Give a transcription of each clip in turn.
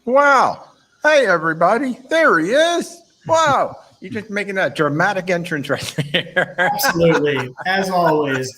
Wow. Hey, everybody. There he is. Wow. You're just making that dramatic entrance right there. Absolutely. As always.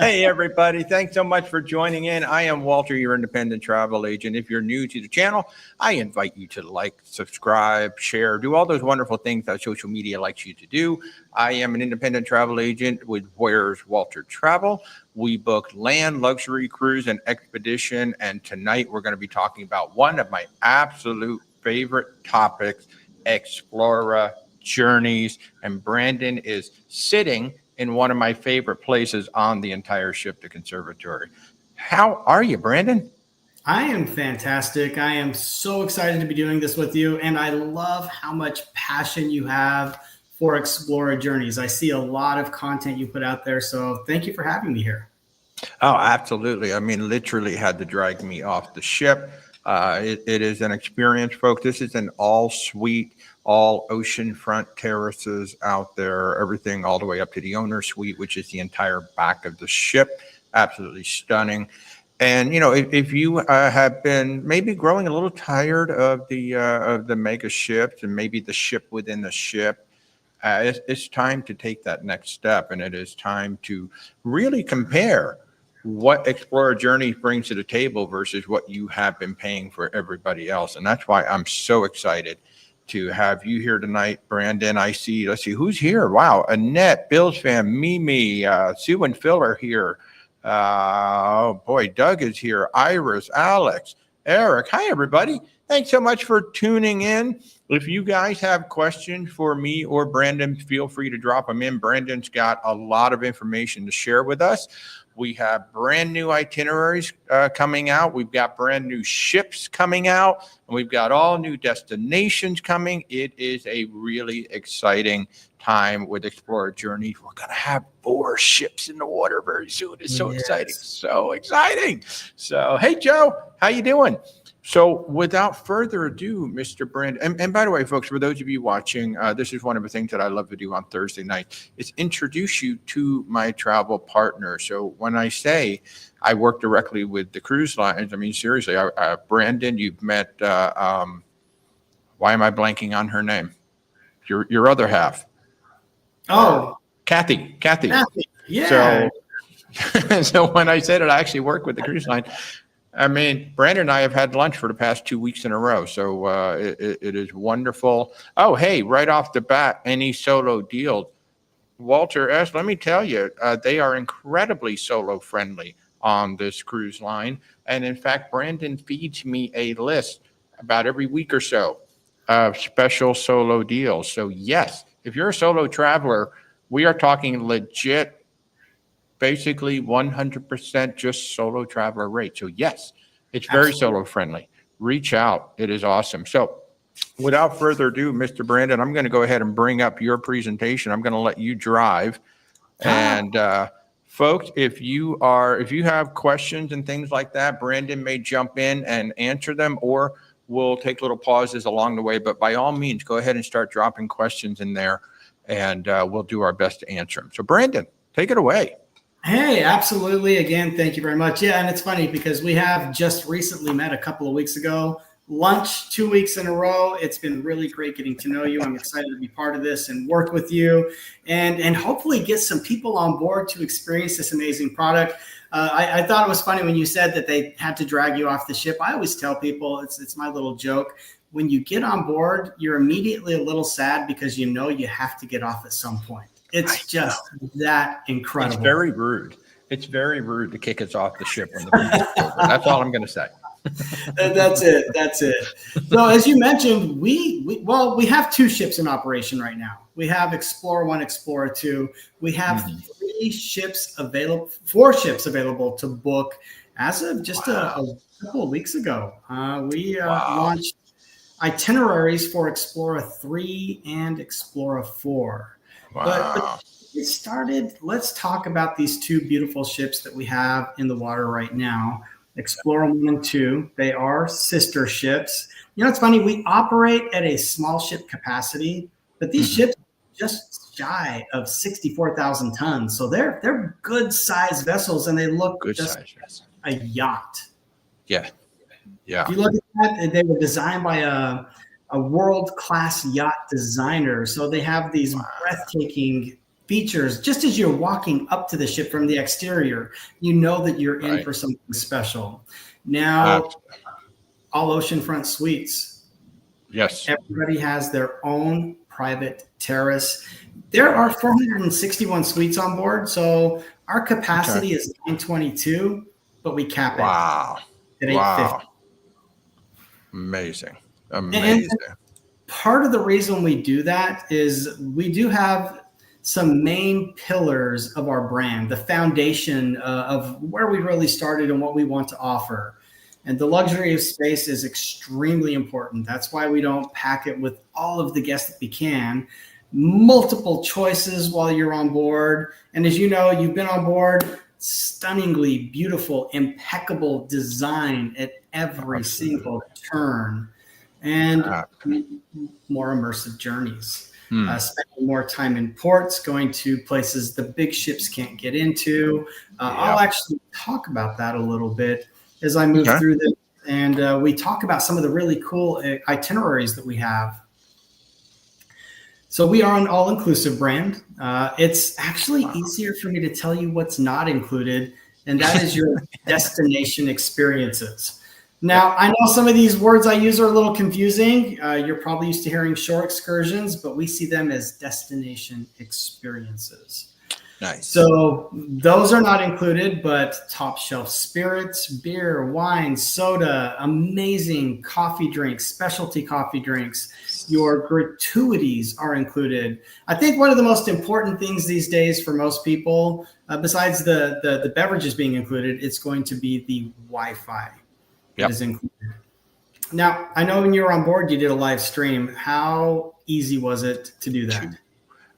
Hey, everybody. Thanks so much for joining in. I am Walter, your independent travel agent. If you're new to the channel, I invite you to like, subscribe, share, do all those wonderful things that social media likes you to do. I am an independent travel agent with Where's Walter Travel. We book land, luxury, cruise, and expedition. And tonight we're going to be talking about one of my absolute favorite topics, Explora Journeys. And Brandon is sitting in one of my favorite places on the entire ship, the conservatory. How are you, Brandon? I am fantastic. I am so excited to be doing this with you. And I love how much passion you have for Explora Journeys. I see a lot of content you put out there. So thank you for having me here. Oh, absolutely. I mean, literally had to drag me off the ship. It is an experience, folks. This is an all-suite, all oceanfront terraces out there, everything all the way up to the owner suite, which is the entire back of the ship. Absolutely stunning. And, you know, if you have been maybe growing a little tired of the mega ships and maybe the ship within the ship, it's time to take that next step. And it is time to really compare what Explora Journeys brings to the table versus what you have been paying for everybody else. And that's why I'm so excited to have you here tonight, Brandon. Let's see who's here. Wow. Annette, Bill's fan, Mimi, Sue and Phil are here. Oh boy, Doug is here. Iris, Alex, Eric. Hi, everybody. Thanks so much for tuning in. If you guys have questions for me or Brandon, feel free to drop them in. Brandon's got a lot of information to share with us. We have brand new itineraries coming out. We've got brand new ships coming out, and we've got all new destinations coming. It is a really exciting time with Explora Journeys. We're going to have 4 ships in the water very soon. It's so exciting. So exciting. So, hey, Joe, how you doing? So without further ado, Mr. Brandon, and by the way, folks, for those of you watching, this is one of the things that I love to do on Thursday night is introduce you to my travel partner. So when I say I work directly with the cruise lines, I mean, seriously, Brandon, you've met, why am I blanking on her name? Your other half. Oh, Kathy. Yeah. So when I said it, I actually work with the cruise line. I mean, Brandon and I have had lunch for the past 2 weeks in a row, so it is wonderful. Oh, hey, right off the bat, any solo deals? Walter S., let me tell you, they are incredibly solo friendly on this cruise line. And in fact, Brandon feeds me a list about every week or so special solo deals. So yes, if you're a solo traveler, we are talking legit, basically 100% just solo traveler rate. So yes, it's very Absolutely. solo friendly. Reach out. It is awesome. So without further ado, Mr. Brandon, I'm going to go ahead and bring up your presentation. I'm going to let you drive. And folks, if you have questions and things like that, Brandon may jump in and answer them, or we'll take little pauses along the way. But by all means, go ahead and start dropping questions in there, and we'll do our best to answer them. So Brandon, take it away. Hey, absolutely. Again, thank you very much. Yeah, and it's funny because we have just recently met a couple of weeks ago. Lunch 2 weeks in a row. It's been really great getting to know you. I'm excited to be part of this and work with you, and hopefully get some people on board to experience this amazing product. I thought it was funny when you said that they had to drag you off the ship. I always tell people, it's my little joke. When you get on board, you're immediately a little sad because you know you have to get off at some point. It's just that incredible. It's very rude. It's very rude to kick us off the ship when the people's over. That's all I'm going to say. That's it. That's it. So as you mentioned, we have 2 ships in operation right now. We have Explora I, Explora II. We have 4 ships available to book as of just a couple of weeks ago. We launched itineraries for Explora III and Explora IV. Wow. But it started, let's talk about these 2 beautiful ships that we have in the water right now. Explora I and II, they are sister ships. You know, it's funny, we operate at a small ship capacity, but these ships are just shy of 64,000 tons. So they're good sized vessels, and they look Good just size. a yacht. Yeah. Yeah. If you look at that, they were designed by a world-class yacht designer. So they have these breathtaking features. Just as you're walking up to the ship from the exterior, you know that you're in for something special. Now, all oceanfront suites. Yes. Everybody has their own private terrace. There are 461 suites on board. So our capacity is 922, but we cap it at 850. Amazing. And part of the reason we do that is we do have some main pillars of our brand, the foundation of where we really started and what we want to offer. And the luxury of space is extremely important. That's why we don't pack it with all of the guests that we can. Multiple choices while you're on board. And as you know, you've been on board, stunningly beautiful, impeccable design at every single turn. And more immersive journeys. Spending more time in ports, going to places the big ships can't get into. I'll actually talk about that a little bit as I move through this. And we talk about some of the really cool itineraries that we have. So we are an all-inclusive brand. It's actually easier for me to tell you what's not included, and that is your destination experiences. Now, I know some of these words I use are a little confusing. You're probably used to hearing shore excursions, but we see them as destination experiences. Nice. So those are not included, but top shelf spirits, beer, wine, soda, amazing coffee drinks, specialty coffee drinks. Your gratuities are included. I think one of the most important things these days for most people, besides the beverages being included, it's going to be the Wi-Fi. That is included. Now, I know when you were on board, you did a live stream. How easy was it to do that?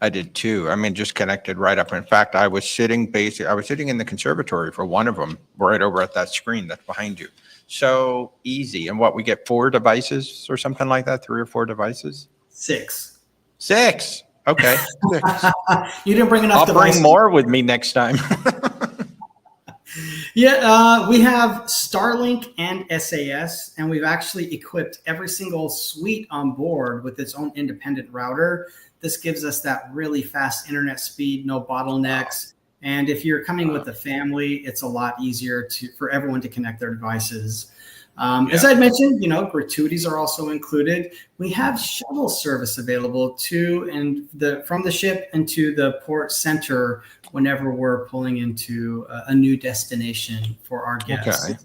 I did too. I mean, just connected right up. In fact, I was sitting in the conservatory for one of them, right over at that screen that's behind you. So easy. And what, we get 4 devices or something like that? 3 or 4 devices? 6. 6. Okay. 6. You didn't bring enough devices. I'll bring more with me next time. Yeah, we have Starlink and SAS, and we've actually equipped every single suite on board with its own independent router. This gives us that really fast internet speed, no bottlenecks. And if you're coming with a family, it's a lot easier for everyone to connect their devices. As I mentioned, gratuities are also included. We have shuttle service available from the ship into the port center whenever we're pulling into a new destination for our guests. Okay.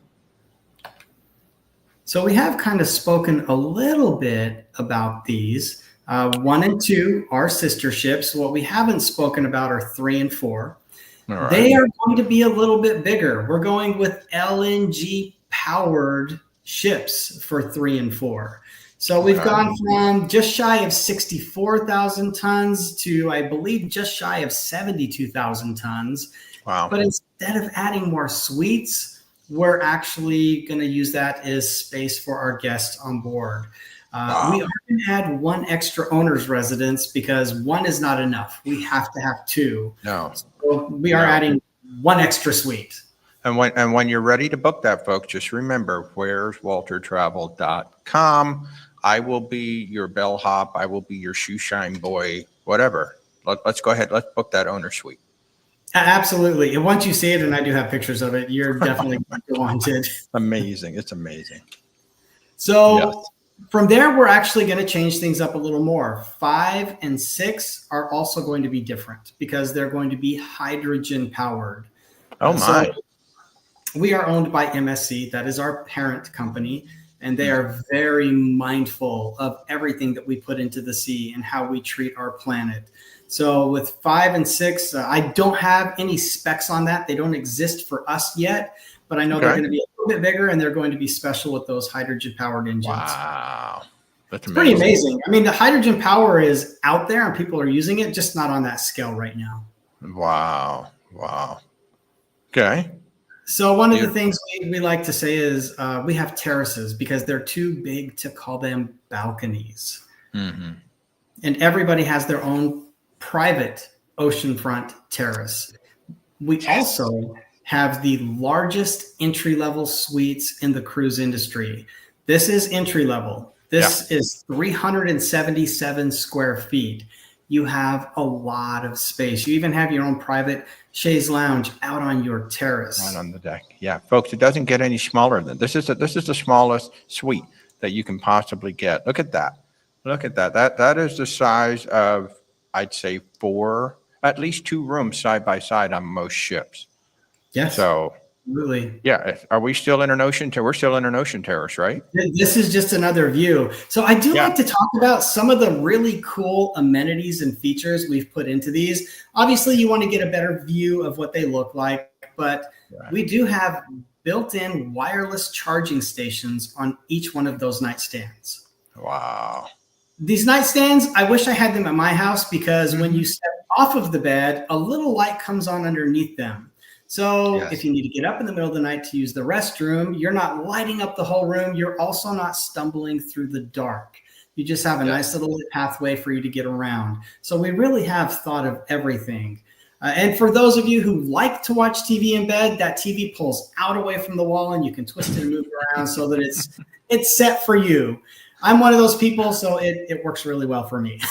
So we have kind of spoken a little bit about these. 1 and 2 are sister ships. What we haven't spoken about are 3 and 4. All right. They are going to be a little bit bigger. We're going with LNG powered ships for 3 and 4. So we've gone from just shy of 64,000 tons to, I believe, just shy of 72,000 tons. Wow. But instead of adding more suites, we're actually going to use that as space for our guests on board. We are going to add 1 extra owner's residence because 1 is not enough. We have to have 2. No. So we are adding 1 extra suite. And when you're ready to book that, folks, just remember, where'swaltertravel.com. I will be your bellhop. I will be your shoe shine boy, whatever. Let's go ahead. Let's book that owner suite. Absolutely. And once you see it, and I do have pictures of it, you're definitely going to want it. Amazing. It's amazing. So from there, we're actually going to change things up a little more. 5 and 6 are also going to be different because they're going to be hydrogen powered. Oh my. So we are owned by MSC. That is our parent company. And they are very mindful of everything that we put into the sea and how we treat our planet. So with 5 and 6, I don't have any specs on that. They don't exist for us yet, but I know they're going to be a little bit bigger and they're going to be special with those hydrogen powered engines. Wow. That's pretty amazing. I mean, the hydrogen power is out there and people are using it, just not on that scale right now. Wow. Wow. Okay. So one of the things we like to say is we have terraces because they're too big to call them balconies. Mm-hmm. And everybody has their own private oceanfront terrace. We also have the largest entry-level suites in the cruise industry. This is entry-level. This is 377 square feet. You have a lot of space. You even have your own private chaise lounge out on your terrace. Right on the deck. Yeah, folks, it doesn't get any smaller than this. Is the smallest suite that you can possibly get. Look at that. Look at that. That is the size of, I'd say, 4, at least 2 rooms side by side on most ships. Yes. So, absolutely. Yeah. Are we still in an ocean? We're still in an ocean terrace, right? This is just another view. So I do like to talk about some of the really cool amenities and features we've put into these. Obviously, you want to get a better view of what they look like, but we do have built-in wireless charging stations on each one of those nightstands. Wow. These nightstands, I wish I had them at my house because when you step off of the bed, a little light comes on underneath them. So if you need to get up in the middle of the night to use the restroom, you're not lighting up the whole room. You're also not stumbling through the dark. You just have a nice little pathway for you to get around. So we really have thought of everything. And for those of you who like to watch TV in bed, that TV pulls out away from the wall and you can twist it and move it around so that it's set for you. I'm one of those people, so it works really well for me.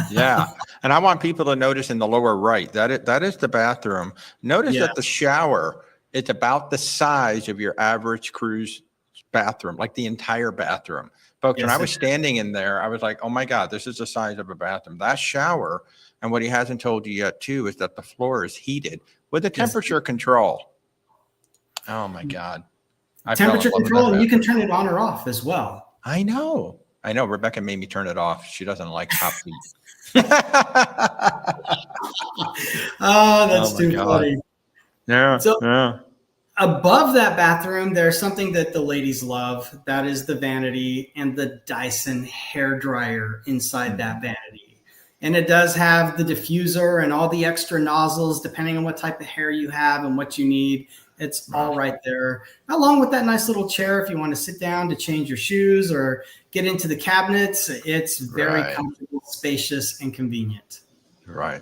Yeah. And I want people to notice in the lower right, that is the bathroom. Notice that the shower, it's about the size of your average cruise bathroom, like the entire bathroom. Folks, when I was standing in there, I was like, oh my God, this is the size of a bathroom. That shower, and what he hasn't told you yet too, is that the floor is heated with a temperature control. Oh my God. Temperature control, and you can turn it on or off as well. I know. Rebecca made me turn it off. She doesn't like hot feet. Oh, that's too funny. Yeah. So above that bathroom, there's something that the ladies love. That is the vanity and the Dyson hair dryer inside that vanity. And it does have the diffuser and all the extra nozzles, depending on what type of hair you have and what you need. It's all right there, along with that nice little chair if you want to sit down to change your shoes or get into the cabinets. It's very comfortable, spacious, and convenient. Right.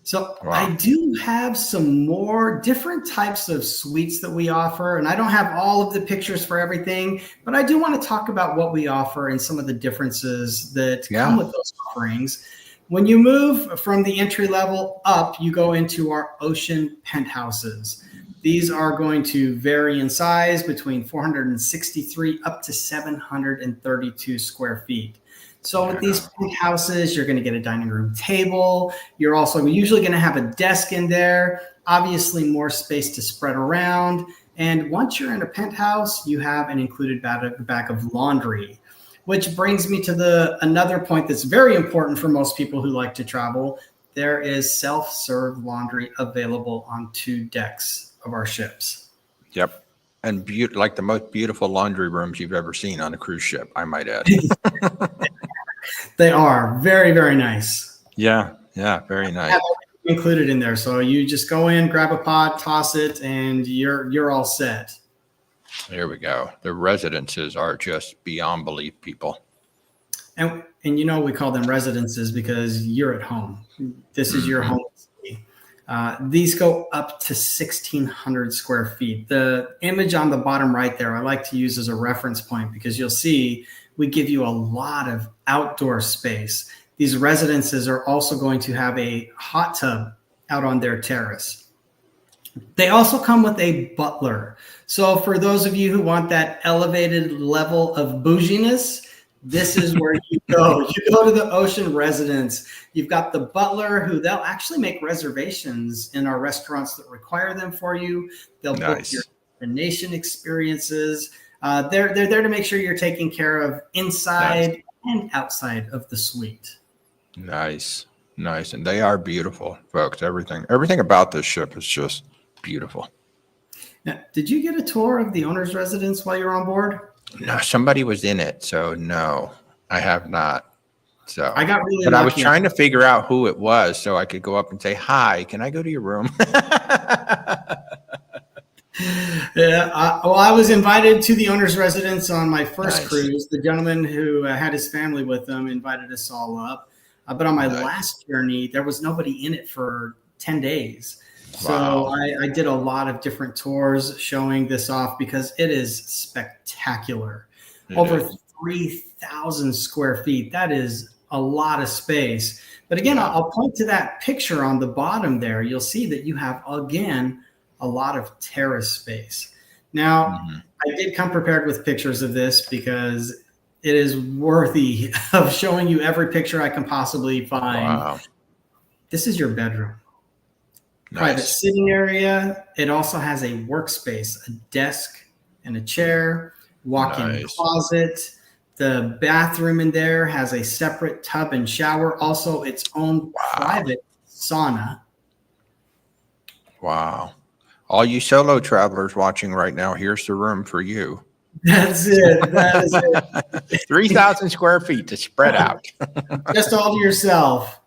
So I do have some more different types of suites that we offer, and I don't have all of the pictures for everything, but I do want to talk about what we offer and some of the differences that come with those offerings. When you move from the entry level up, you go into our ocean penthouses. These are going to vary in size between 463 up to 732 square feet. So with these penthouses, you're going to get a dining room table. You're also usually going to have a desk in there, obviously more space to spread around. And once you're in a penthouse, you have an included bag of laundry, which brings me to another point that's very important for most people who like to travel. There is self-serve laundry available on 2 decks of our ships. Yep. And like the most beautiful laundry rooms you've ever seen on a cruise ship, I might add. They are very, very nice. Yeah, very nice. Included in there. So you just go in, grab a pot, toss it, and you're all set. There we go. The residences are just beyond belief, people. And we call them residences because you're at home. This is your home. These go up to 1,600 square feet. The image on the bottom right there, I like to use as a reference point because you'll see we give you a lot of outdoor space. These residences are also going to have a hot tub out on their terrace. They also come with a butler. So for those of you who want that elevated level of bouginess, this is where you go. You go to the ocean residence. You've got the butler who they'll actually make reservations in our restaurants that require them for you. They'll book your destination experiences. They're there to make sure you're taken care of inside and outside of the suite. Nice. And they are beautiful, folks. Everything about this ship is just beautiful. Now, did you get a tour of the owner's residence while you were on board? No, somebody was in it, so no, I have not. So I got really but lucky. I was trying to figure out who it was so I could go up and say, "Hi, can I go to your room?" Yeah, I was invited to the owner's residence on my first cruise. The gentleman who had his family with him invited us all up. But on my last journey, there was nobody in it for 10 days. So I did a lot of different tours showing this off because it is spectacular. Over 3,000 square feet. That is a lot of space. But again, I'll point to that picture on the bottom there. You'll see that you have, again, a lot of terrace space. Now, I did come prepared with pictures of this because it is worthy of showing you every picture I can possibly find. Wow. This is your bedroom. Nice. Private sitting area. It also has a workspace, a desk and a chair, walk-in closet. The bathroom in there has a separate tub and shower, also its own private sauna. Wow. All you solo travelers watching right now, here's the room for you. That's it. That is it. 3,000 square feet to spread out. Just all to yourself.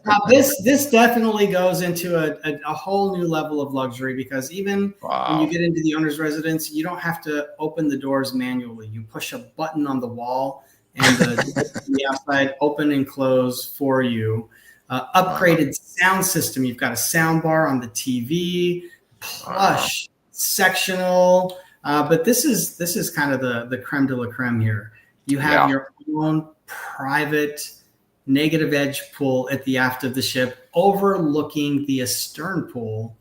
Now, this definitely goes into a whole new level of luxury because even when you get into the owner's residence, you don't have to open the doors manually. You push a button on the wall and the outside open and close for you. Upgraded sound system. You've got a sound bar on the TV, plush, sectional. But this is kind of the creme de la creme here. You have your own private negative edge pool at the aft of the ship overlooking the astern pool.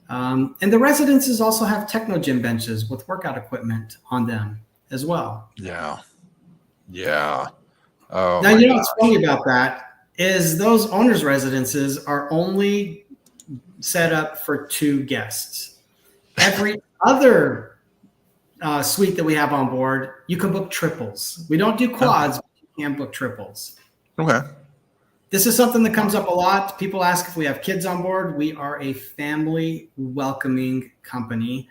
And the residences also have techno gym benches with workout equipment on them as well. Yeah. Oh, now, you know what's funny about that is those owners' residences are only set up for 2 guests. Every other suite that we have on board, you can book triples. We don't do quads, but you can book triples. Okay. This is something that comes up a lot. People ask if we have kids on board. We are a family welcoming company.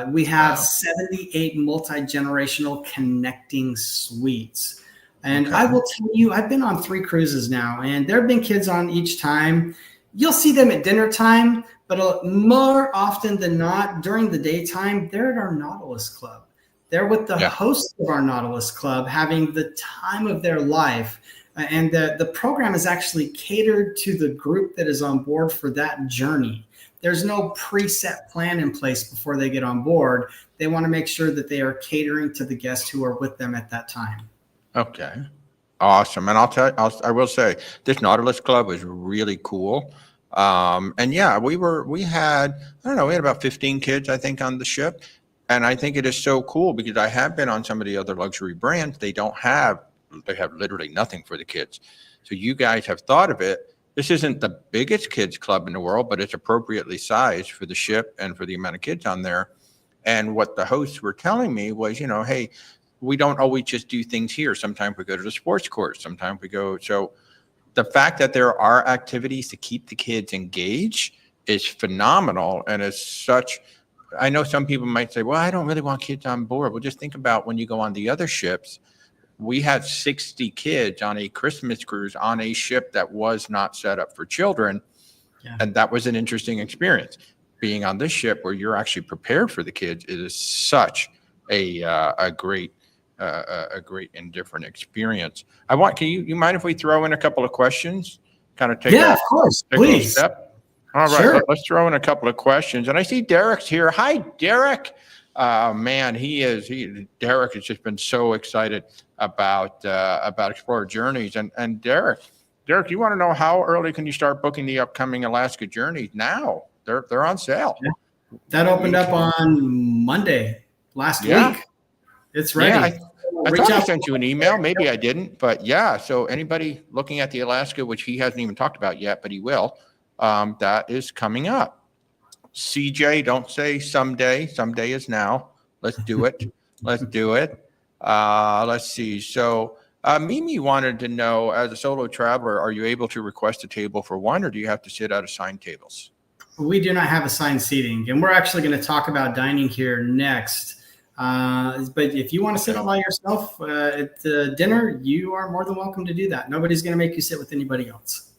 We have 78 multi-generational connecting suites. And I will tell you, I've been on 3 cruises now, and there have been kids on each time. You'll see them at dinner time, but more often than not, during the daytime, they're at our Nautilus Club. They're with the host of our Nautilus Club having the time of their life. And the program is actually catered to the group that is on board for that journey. There's no preset plan in place before they get on board. They want to make sure that they are catering to the guests who are with them at that time. Okay. Awesome. And I will say this Nautilus Club was really cool. And yeah, we had about 15 kids, I think, on the ship. And I think it is so cool because I have been on some of the other luxury brands. They have literally nothing for the kids. So you guys have thought of it. this isn't the biggest kids club in the world, but it's appropriately sized for the ship and for the amount of kids on there. And what the hosts were telling me was, hey, we don't always just do things here. Sometimes we go to the sports course. Sometimes we go. So the fact that there are activities to keep the kids engaged is phenomenal. And as such, I know some people might say, well, I don't really want kids on board. Well, just think about when you go on the other ships. We had 60 kids on a Christmas cruise on a ship that was not set up for children. Yeah. And that was an interesting experience. Being on this ship where you're actually prepared for the kids, it is such a great and different experience. Can you mind if we throw in a couple of questions? Kind of take of course, please. Step. All right, sure. Let's throw in a couple of questions. And I see Derek's here. Hi, Derek. Man, Derek has just been so excited about Explora Journeys. And Derek, you want to know how early can you start booking the upcoming Alaska journeys? Now they're on sale. Yeah. That opened up on Monday last week. It's ready. Yeah, I thought I sent you an email. Maybe I didn't, but yeah. So anybody looking at the Alaska, which he hasn't even talked about yet, but he will, that is coming up. CJ, don't say someday. Someday is now. Let's do it. Let's do it. Let's see. So Mimi wanted to know, as a solo traveler, are you able to request a table for one, or do you have to sit at assigned tables? We do not have assigned seating, and we're actually going to talk about dining here next. But if you want to sit all by yourself at dinner, you are more than welcome to do that. Nobody's going to make you sit with anybody else.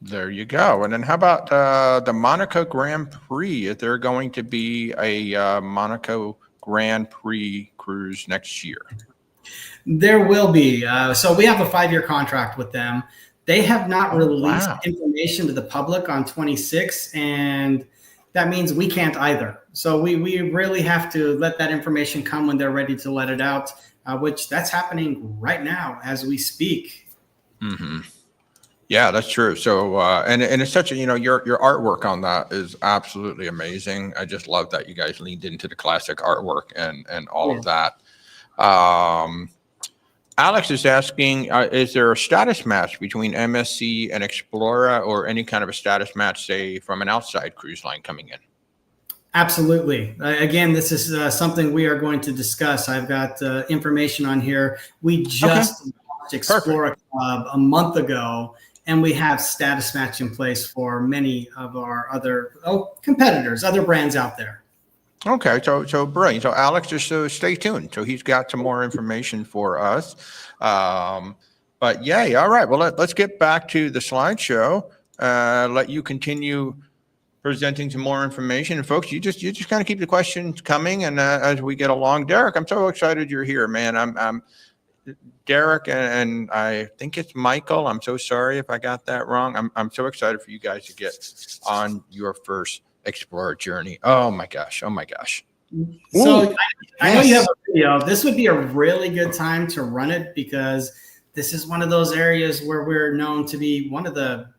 There you go. And then how about the Monaco Grand Prix? Is there going to be a Monaco Grand Prix cruise next year? There will be. So we have a 5-year contract with them. They have not released information to the public on 26, and that means we can't either. So we really have to let that information come when they're ready to let it out, which that's happening right now as we speak. Mm-hmm. Yeah, that's true. So, and it's such a, your artwork on that is absolutely amazing. I just love that you guys leaned into the classic artwork and all of that. Alex is asking, is there a status match between MSC and Explora, or any kind of a status match, say, from an outside cruise line coming in? Absolutely. Again, this is something we are going to discuss. I've got information on here. We just launched Explora Club a month ago, and we have status match in place for many of our other competitors, other brands out there. Okay, so brilliant. So Alex, just stay tuned. So he's got some more information for us. But yeah, all right. Well, let's get back to the slideshow. Let you continue presenting some more information. And folks, you just kind of keep the questions coming, and as we get along, Derek, I'm so excited you're here, man. I'm Derek, and I think it's Michael. I'm so sorry if I got that wrong. I'm so excited for you guys to get on your first Explora journey. Oh my gosh. So I know you have a video. This would be a really good time to run it, because this is one of those areas where we're known to be one of the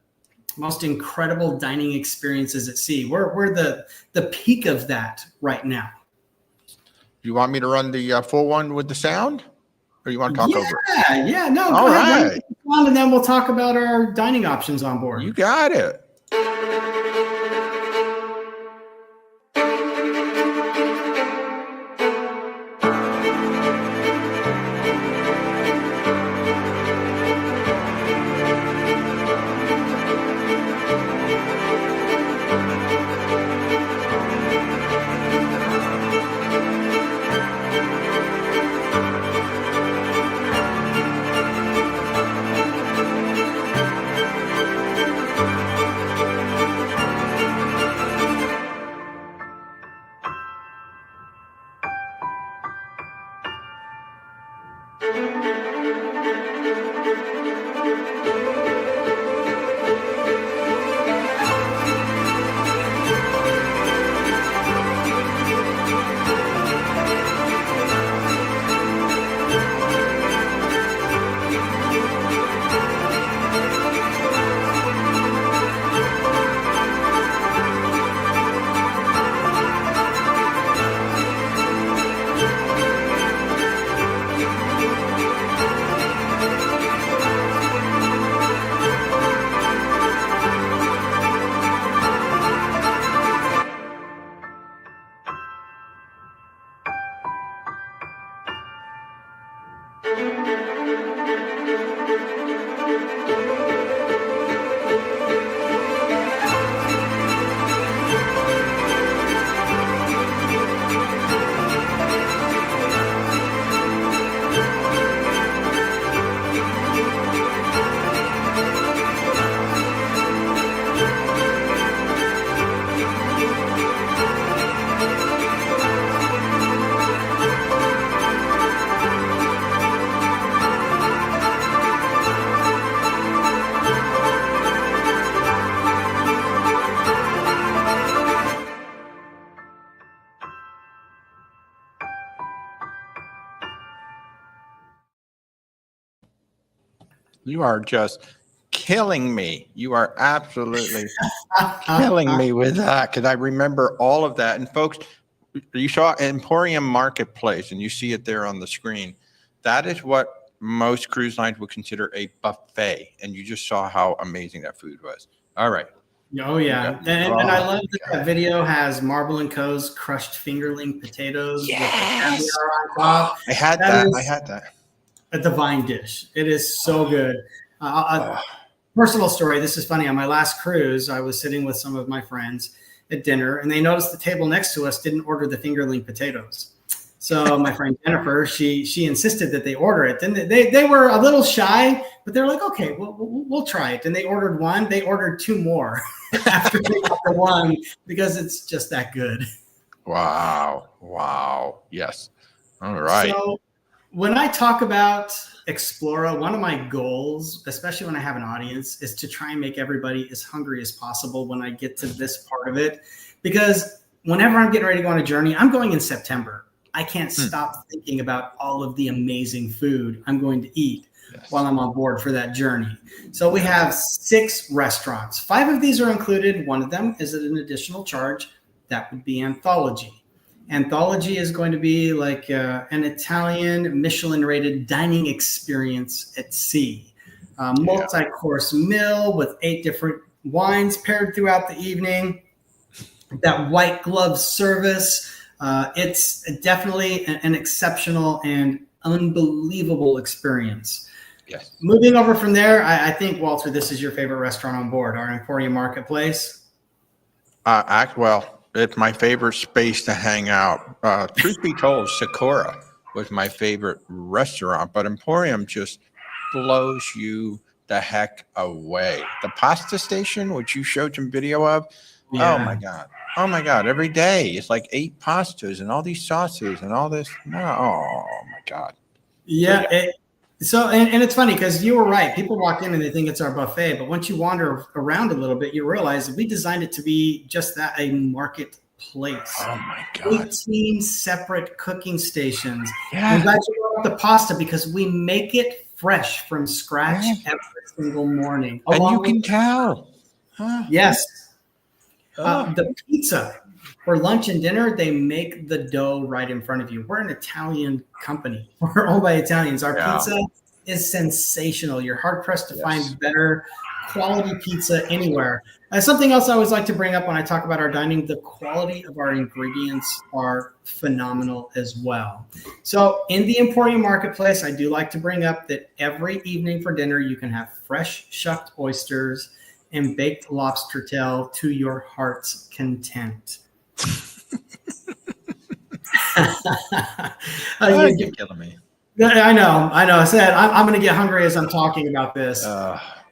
most incredible dining experiences at sea. We're the peak of that right now. You want me to run the full one with the sound, or you want to talk over it? Yeah, no. All right. And then we'll talk about our dining options on board. You got it. You are just killing me. You are absolutely killing me with that, because I remember all of that. And folks, you saw Emporium Marketplace, and you see it there on the screen. That is what most cruise lines would consider a buffet, and you just saw how amazing that food was. All right. Oh yeah, and I love that God. that video has Marble and Co.'s crushed fingerling potatoes with the Yes. caviar on top. I had That that. I is had that. a divine dish. It is so good. Oh, Personal story. This is funny. On my last cruise, I was sitting with some of my friends at dinner, and they noticed the table next to us didn't order the fingerling potatoes. So my friend Jennifer, she insisted that they order it. And they were a little shy, but they're like, okay, we'll try it. And they ordered one. They ordered two more after they got the one, because it's just that good. wow. Wow. Yes. All right. So when I talk about Explora, one of my goals, especially when I have an audience, is to try and make everybody as hungry as possible when I get to this part of it. Because whenever I'm getting ready to go on a journey, I'm going in September. I can't stop thinking about all of the amazing food I'm going to eat while I'm on board for that journey. So we have 6 restaurants. 5 of these are included. One of them is at an additional charge. That would be Anthology. Anthology is going to be like an Italian Michelin-rated dining experience at sea. Multi-course meal with 8 different wines paired throughout the evening. That white glove service. It's definitely an exceptional and unbelievable experience. Yes. Moving over from there, I think, Walter, this is your favorite restaurant on board, our Emporium Marketplace. Well, it's my favorite space to hang out. Truth be told, Sakura was my favorite restaurant, but Emporium just blows you the heck away. The pasta station, which you showed some video of, oh my God. Oh my God. Every day it's like 8 pastas and all these sauces and all this. Oh my God. Yeah. And it's funny because you were right. People walk in and they think it's our buffet, but once you wander around a little bit, you realize that we designed it to be just that, a marketplace. Oh my God. 18 separate cooking stations. Yeah. I'm glad you brought up the pasta because we make it fresh from scratch every single morning. And you can tell. Huh? Yes. The pizza for lunch and dinner, they make the dough right in front of you. We're an Italian company. We're owned by Italians. Our pizza is sensational. You're hard pressed to find better quality pizza anywhere. Something else I always like to bring up when I talk about our dining, the quality of our ingredients are phenomenal as well. So in the Emporium Marketplace, I do like to bring up that every evening for dinner, you can have fresh shucked oysters and baked lobster tail to your heart's content. You're killing me. I know. I said I'm going to get hungry as I'm talking about this.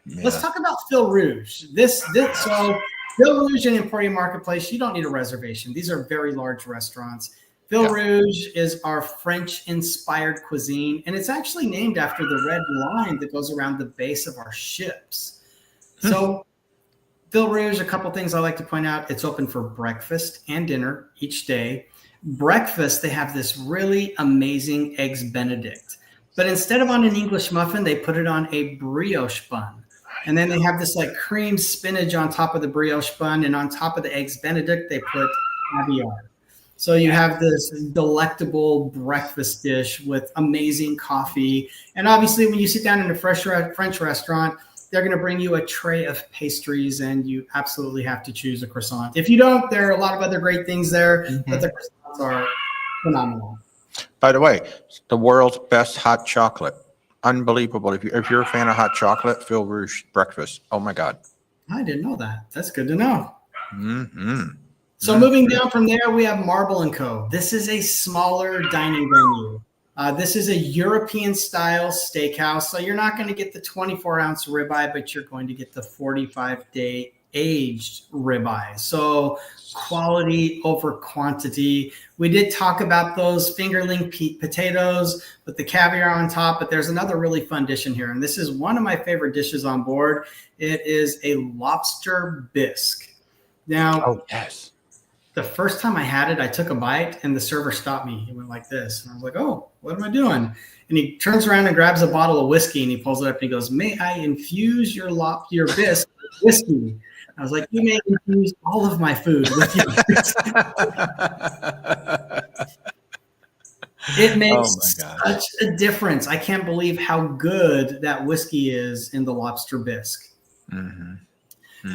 Let's talk about Phil Rouge. So Phil Rouge and Emporium Marketplace, you don't need a reservation. These are very large restaurants. Phil Rouge is our French-inspired cuisine, and it's actually named after the red line that goes around the base of our ships. So Phil Rouge, a couple things I like to point out. It's open for breakfast and dinner each day. Breakfast, they have this really amazing Eggs Benedict. But instead of on an English muffin, they put it on a brioche bun. And then they have this like cream spinach on top of the brioche bun. And on top of the Eggs Benedict, they put caviar. So you have this delectable breakfast dish with amazing coffee. And obviously, when you sit down in a French restaurant, they're going to bring you a tray of pastries, and you absolutely have to choose a croissant. If you don't, there are a lot of other great things there, but the croissants are phenomenal. By the way, the world's best hot chocolate. Unbelievable. If you're a fan of hot chocolate, Phil Rouge breakfast. Oh my God. I didn't know that. That's good to know. Mm-hmm. So moving down from there, we have Marble & Co. This is a smaller dining venue. This is a European-style steakhouse, so you're not going to get the 24-ounce ribeye, but you're going to get the 45-day aged ribeye. So quality over quantity. We did talk about those fingerling potatoes with the caviar on top, but there's another really fun dish in here, and this is one of my favorite dishes on board. It is a lobster bisque. Now, The first time I had it, I took a bite and the server stopped me. He went like this. And I was like, oh, what am I doing? And he turns around and grabs a bottle of whiskey and he pulls it up and he goes, may I infuse your bisque with whiskey? I was like, you may infuse all of my food with your whiskey. It makes such a difference. I can't believe how good that whiskey is in the lobster bisque.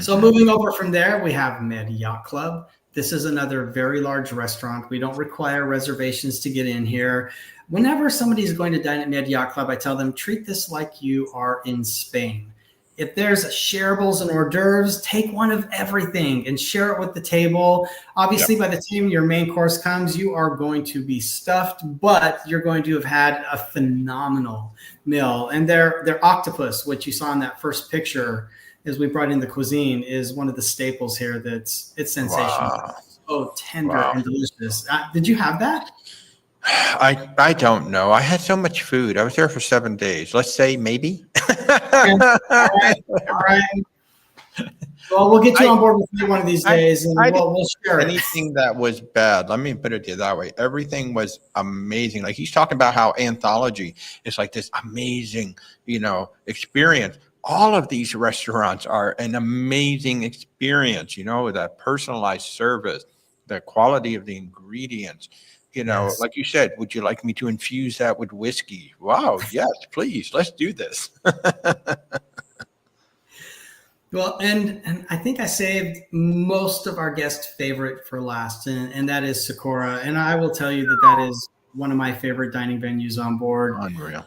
So moving over from there, we have Med Yacht Club. This is another very large restaurant. We don't require reservations to get in here. Whenever somebody's going to dine at Med Yacht Club, I tell them, treat this like you are in Spain. If there's shareables and hors d'oeuvres, take one of everything and share it with the table. Obviously, by the time your main course comes, you are going to be stuffed, but you're going to have had a phenomenal meal. And their octopus, which you saw in that first picture, as we brought in the cuisine, is one of the staples here. It's sensational. Wow. So tender and delicious. Did you have that? I don't know. I had so much food. I was there for 7 days. Let's say maybe. All right. Well, we'll get you on board with me one of these days, and we'll share it. Anything that was bad, let me put it to you that way. Everything was amazing. Like he's talking about how anthology is like this amazing, experience. All of these restaurants are an amazing experience, that personalized service, the quality of the ingredients. Yes. Like you said, would you like me to infuse that with whiskey? Wow, yes, please. Let's do this. Well, and I think I saved most of our guest favorite for last, and that is Sakura. And I will tell you that is one of my favorite dining venues on board. Unreal.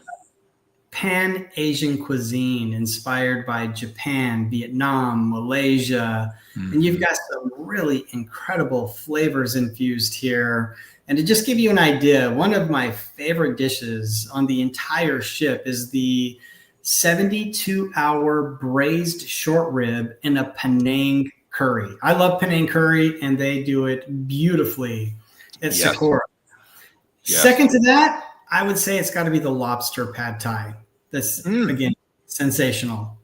Pan-Asian cuisine inspired by Japan, Vietnam, Malaysia. And you've got some really incredible flavors infused here. And to just give you an idea, one of my favorite dishes on the entire ship is the 72-hour braised short rib in a Penang curry. I love Penang curry, and they do it beautifully at Sakura. Yes. Second to that, I would say it's got to be the lobster pad thai. That's, again, sensational.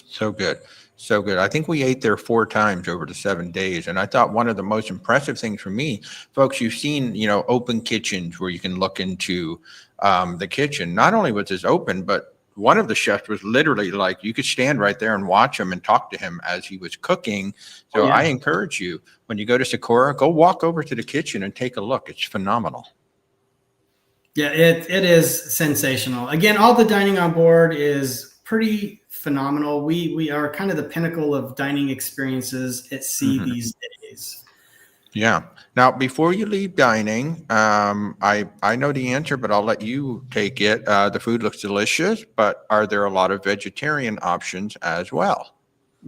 So good. So good. I think we ate there 4 times over the 7 days. And I thought one of the most impressive things for me, folks, you've seen, open kitchens where you can look into the kitchen. Not only was this open, but one of the chefs was literally like, you could stand right there and watch him and talk to him as he was cooking. So I encourage you, when you go to Sakura, go walk over to the kitchen and take a look. It's phenomenal. Yeah, it is sensational. Again, all the dining on board is pretty phenomenal. We are kind of the pinnacle of dining experiences at sea these days. Yeah. Now, before you leave dining, I know the answer, but I'll let you take it. The food looks delicious, but are there a lot of vegetarian options as well?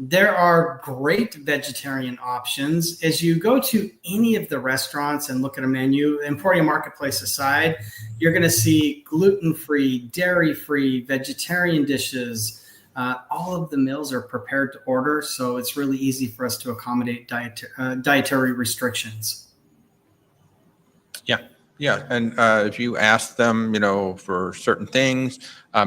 There are great vegetarian options. As you go to any of the restaurants and look at a menu, Emporium Marketplace aside, you're going to see gluten-free, dairy-free, vegetarian dishes. All of the meals are prepared to order, so it's really easy for us to accommodate dietary restrictions. Yeah. And if you ask them, for certain things,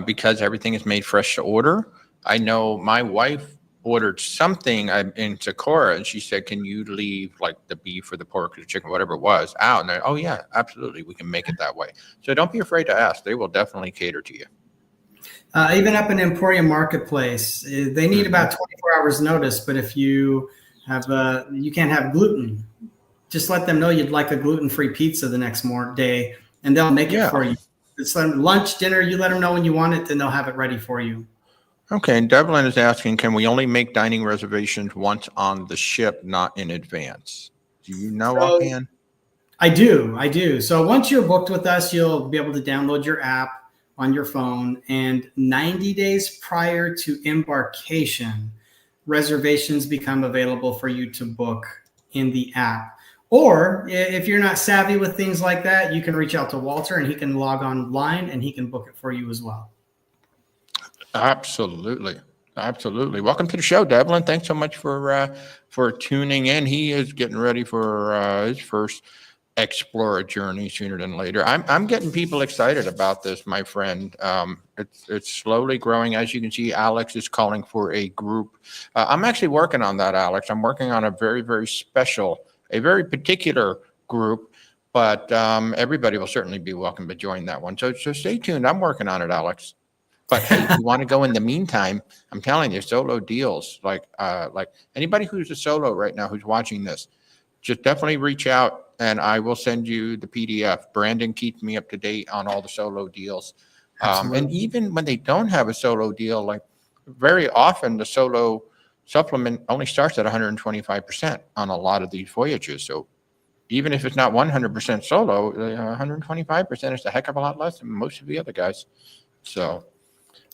because everything is made fresh to order, I know my wife ordered something in Sakura, and she said, can you leave like the beef or the pork or the chicken, whatever it was, out? And oh yeah, absolutely, we can make it that way. So don't be afraid to ask. They will definitely cater to you. Even up in Emporium Marketplace, they need about 24 hours notice, but if you have you can't have gluten, just let them know you'd like a gluten-free pizza the next day, and they'll make it for you. It's lunch, dinner, you let them know when you want it, then they'll have it ready for you. Okay, and Devlin is asking, can we only make dining reservations once on the ship, not in advance? Do you know offhand? I do. So once you're booked with us, you'll be able to download your app on your phone, and 90 days prior to embarkation, reservations become available for you to book in the app. Or if you're not savvy with things like that, you can reach out to Walter and he can log online and he can book it for you as well. Absolutely. Welcome to the show, Devlin. Thanks so much for tuning in. He is getting ready for his first Explora journey sooner than later. I'm getting people excited about this, my friend. It's slowly growing. As you can see, Alex is calling for a group. I'm actually working on that, Alex. I'm working on a very, very special a very particular group, but everybody will certainly be welcome to join that one. So stay tuned. I'm working on it, Alex. But hey, if you want to go in the meantime, I'm telling you, solo deals, like anybody who's a solo right now who's watching this, just definitely reach out and I will send you the PDF. Brandon keeps me up to date on all the solo deals. And even when they don't have a solo deal, like very often the solo supplement only starts at 125% on a lot of these voyages. So even if it's not 100% solo, 125% is a heck of a lot less than most of the other guys. So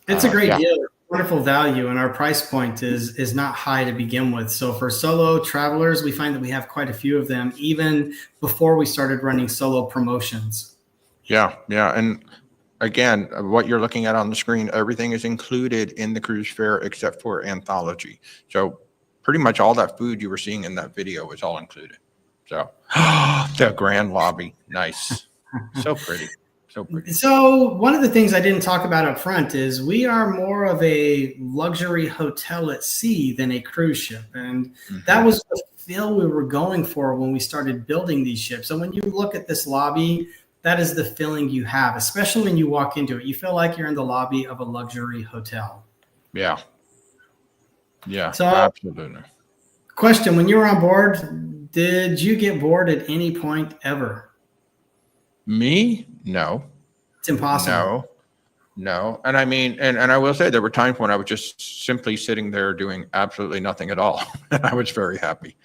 it's a great deal, wonderful value, and our price point is not high to begin with. So for solo travelers, we find that we have quite a few of them, even before we started running solo promotions. Yeah. And again, what you're looking at on the screen, everything is included in the cruise fare except for anthology. So pretty much all that food you were seeing in that video is all included. So the grand lobby, nice, so pretty. So one of the things I didn't talk about up front is we are more of a luxury hotel at sea than a cruise ship. And that was the feel we were going for when we started building these ships. So when you look at this lobby, that is the feeling you have, especially when you walk into it. You feel like you're in the lobby of a luxury hotel. Yeah, so, absolutely. Question, when you were on board, did you get bored at any point ever? Me? No. It's impossible. No. And I mean, and I will say there were times when I was just simply sitting there doing absolutely nothing at all. And I was very happy.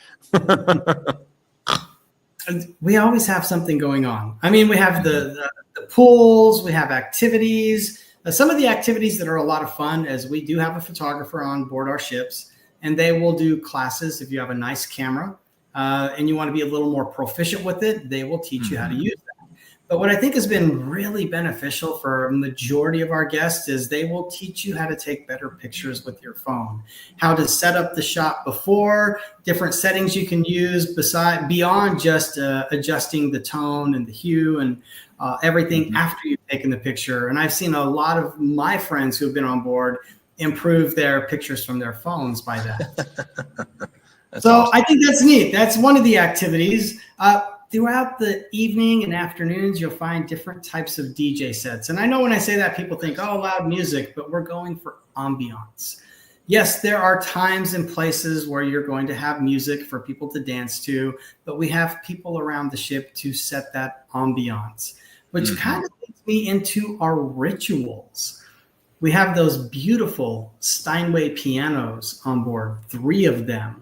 We always have something going on. I mean, we have the pools, we have activities. Some of the activities that are a lot of fun, as we do have a photographer on board our ships, and they will do classes. If you have a nice camera and you want to be a little more proficient with it, they will teach you how to use that. But what I think has been really beneficial for a majority of our guests is they will teach you how to take better pictures with your phone, how to set up the shot before, different settings you can use beyond just adjusting the tone and the hue and everything after you've taken the picture. And I've seen a lot of my friends who have been on board improve their pictures from their phones by that. So awesome. I think that's neat. That's one of the activities. Throughout the evening and afternoons, you'll find different types of DJ sets. And I know when I say that, people think, oh, loud music, but we're going for ambiance. Yes, there are times and places where you're going to have music for people to dance to, but we have people around the ship to set that ambiance, which kind of leads me into our rituals. We have those beautiful Steinway pianos on board, 3 of them.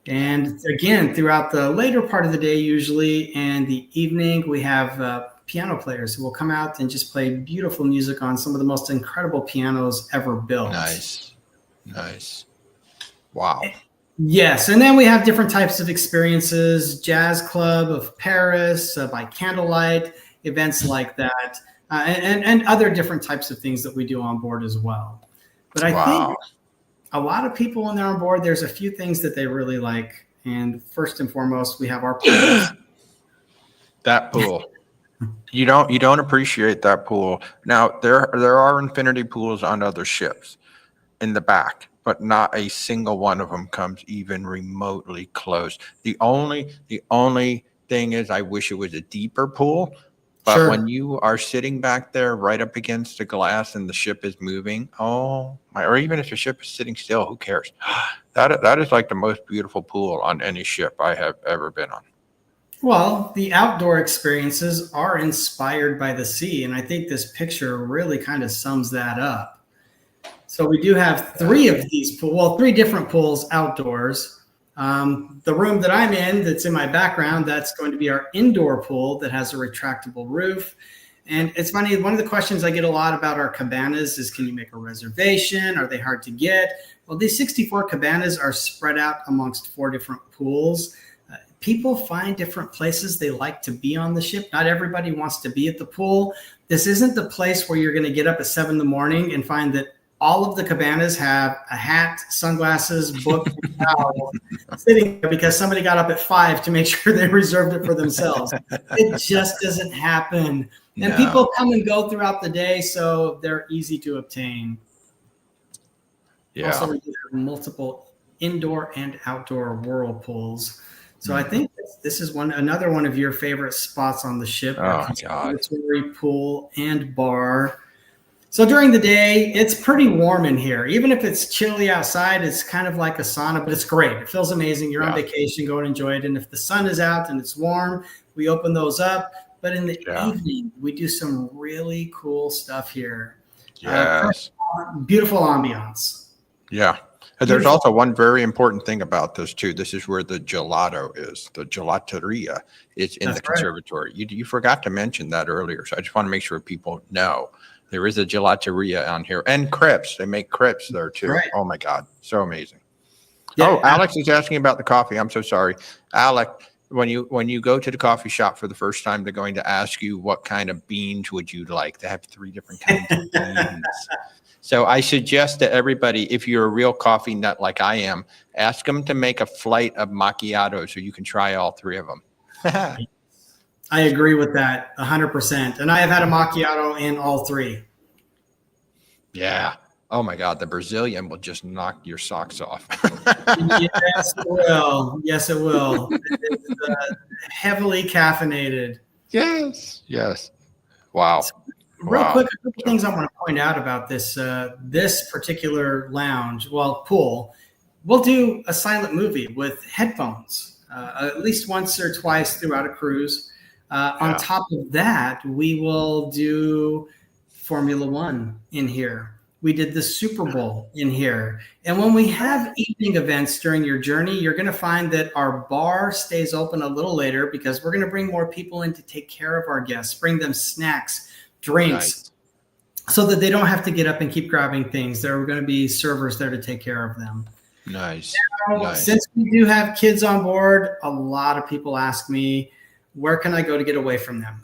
And again, throughout the later part of the day, usually, and the evening, we have piano players who will come out and just play beautiful music on some of the most incredible pianos ever built. Nice. Wow. Yes. And then we have different types of experiences, Jazz Club of Paris, by candlelight, events like that, and other different types of things that we do on board as well. But I think a lot of people when they're on board, there's a few things that they really like. And first and foremost, we have our pools. That pool. You don't appreciate that pool. Now, there are infinity pools on other ships in the back, but not a single one of them comes even remotely close. The only thing is I wish it was a deeper pool. But when you are sitting back there right up against the glass and the ship is moving, or even if the ship is sitting still, who cares? That is like the most beautiful pool on any ship I have ever been on. Well, the outdoor experiences are inspired by the sea, and I think this picture really kind of sums that up. So we do have 3 of these pools, well, 3 different pools outdoors. The room that I'm in, that's in my background, that's going to be our indoor pool that has a retractable roof. And it's funny, one of the questions I get a lot about our cabanas is, can you make a reservation? Are they hard to get? Well, these 64 cabanas are spread out amongst 4 different pools. People find different places they like to be on the ship. Not everybody wants to be at the pool. This isn't the place where you're going to get up at 7 in the morning and find that all of the cabanas have a hat, sunglasses, book, and towel sitting there because somebody got up at 5 to make sure they reserved it for themselves. It just doesn't happen. And people come and go throughout the day, so they're easy to obtain. Also, we have multiple indoor and outdoor whirlpools. So I think that's this is another one of your favorite spots on the ship. Oh, God. Pool and bar. So during the day, it's pretty warm in here. Even if it's chilly outside, it's kind of like a sauna, but it's great. It feels amazing. You're on vacation, go and enjoy it. And if the sun is out and it's warm, we open those up. But in the evening, we do some really cool stuff here. Yes. Beautiful ambiance. Yeah. And there's also one very important thing about this too. This is where the gelato is. The gelateria is in the conservatory. You forgot to mention that earlier. So I just want to make sure people know there is a gelateria on here, and crepes. They make crepes there too. Right. Oh my God. So amazing. Yeah, oh, Alex is asking about the coffee. I'm so sorry. Alex, when you go to the coffee shop for the first time, they're going to ask you what kind of beans would you like. They have 3 different kinds of beans. So I suggest to everybody, if you're a real coffee nut like I am, ask them to make a flight of macchiatos so you can try all 3 of them. I agree with that 100%. And I have had a macchiato in all 3. Yeah. Oh my God. The Brazilian will just knock your socks off. Yes, it will. Yes, it will. It's heavily caffeinated. Yes. Yes. Wow. Real quick, a couple things I want to point out about this this particular lounge, pool. We'll do a silent movie with headphones at least once or twice throughout a cruise. On top of that, we will do Formula One in here. We did the Super Bowl in here. And when we have evening events during your journey, you're going to find that our bar stays open a little later because we're going to bring more people in to take care of our guests, bring them snacks, drinks, so that they don't have to get up and keep grabbing things. There are going to be servers there to take care of them. Nice. Now, since we do have kids on board, a lot of people ask me, where can I go to get away from them?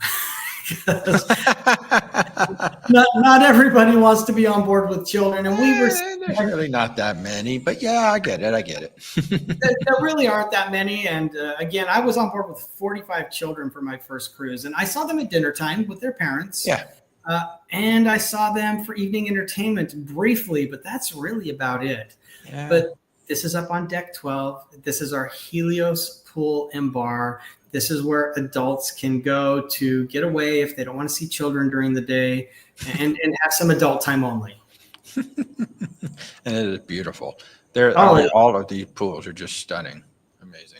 not everybody wants to be on board with children, and there's really not that many, but yeah, I get it. There really aren't that many, and again, I was on board with 45 children for my first cruise, and I saw them at dinner time with their parents. And I saw them for evening entertainment briefly, but that's really about it. But this is up on deck 12. This is our Helios Pool and Bar. This is where adults can go to get away if they don't want to see children during the day and have some adult time only. And it is beautiful. All of these pools are just stunning. Amazing.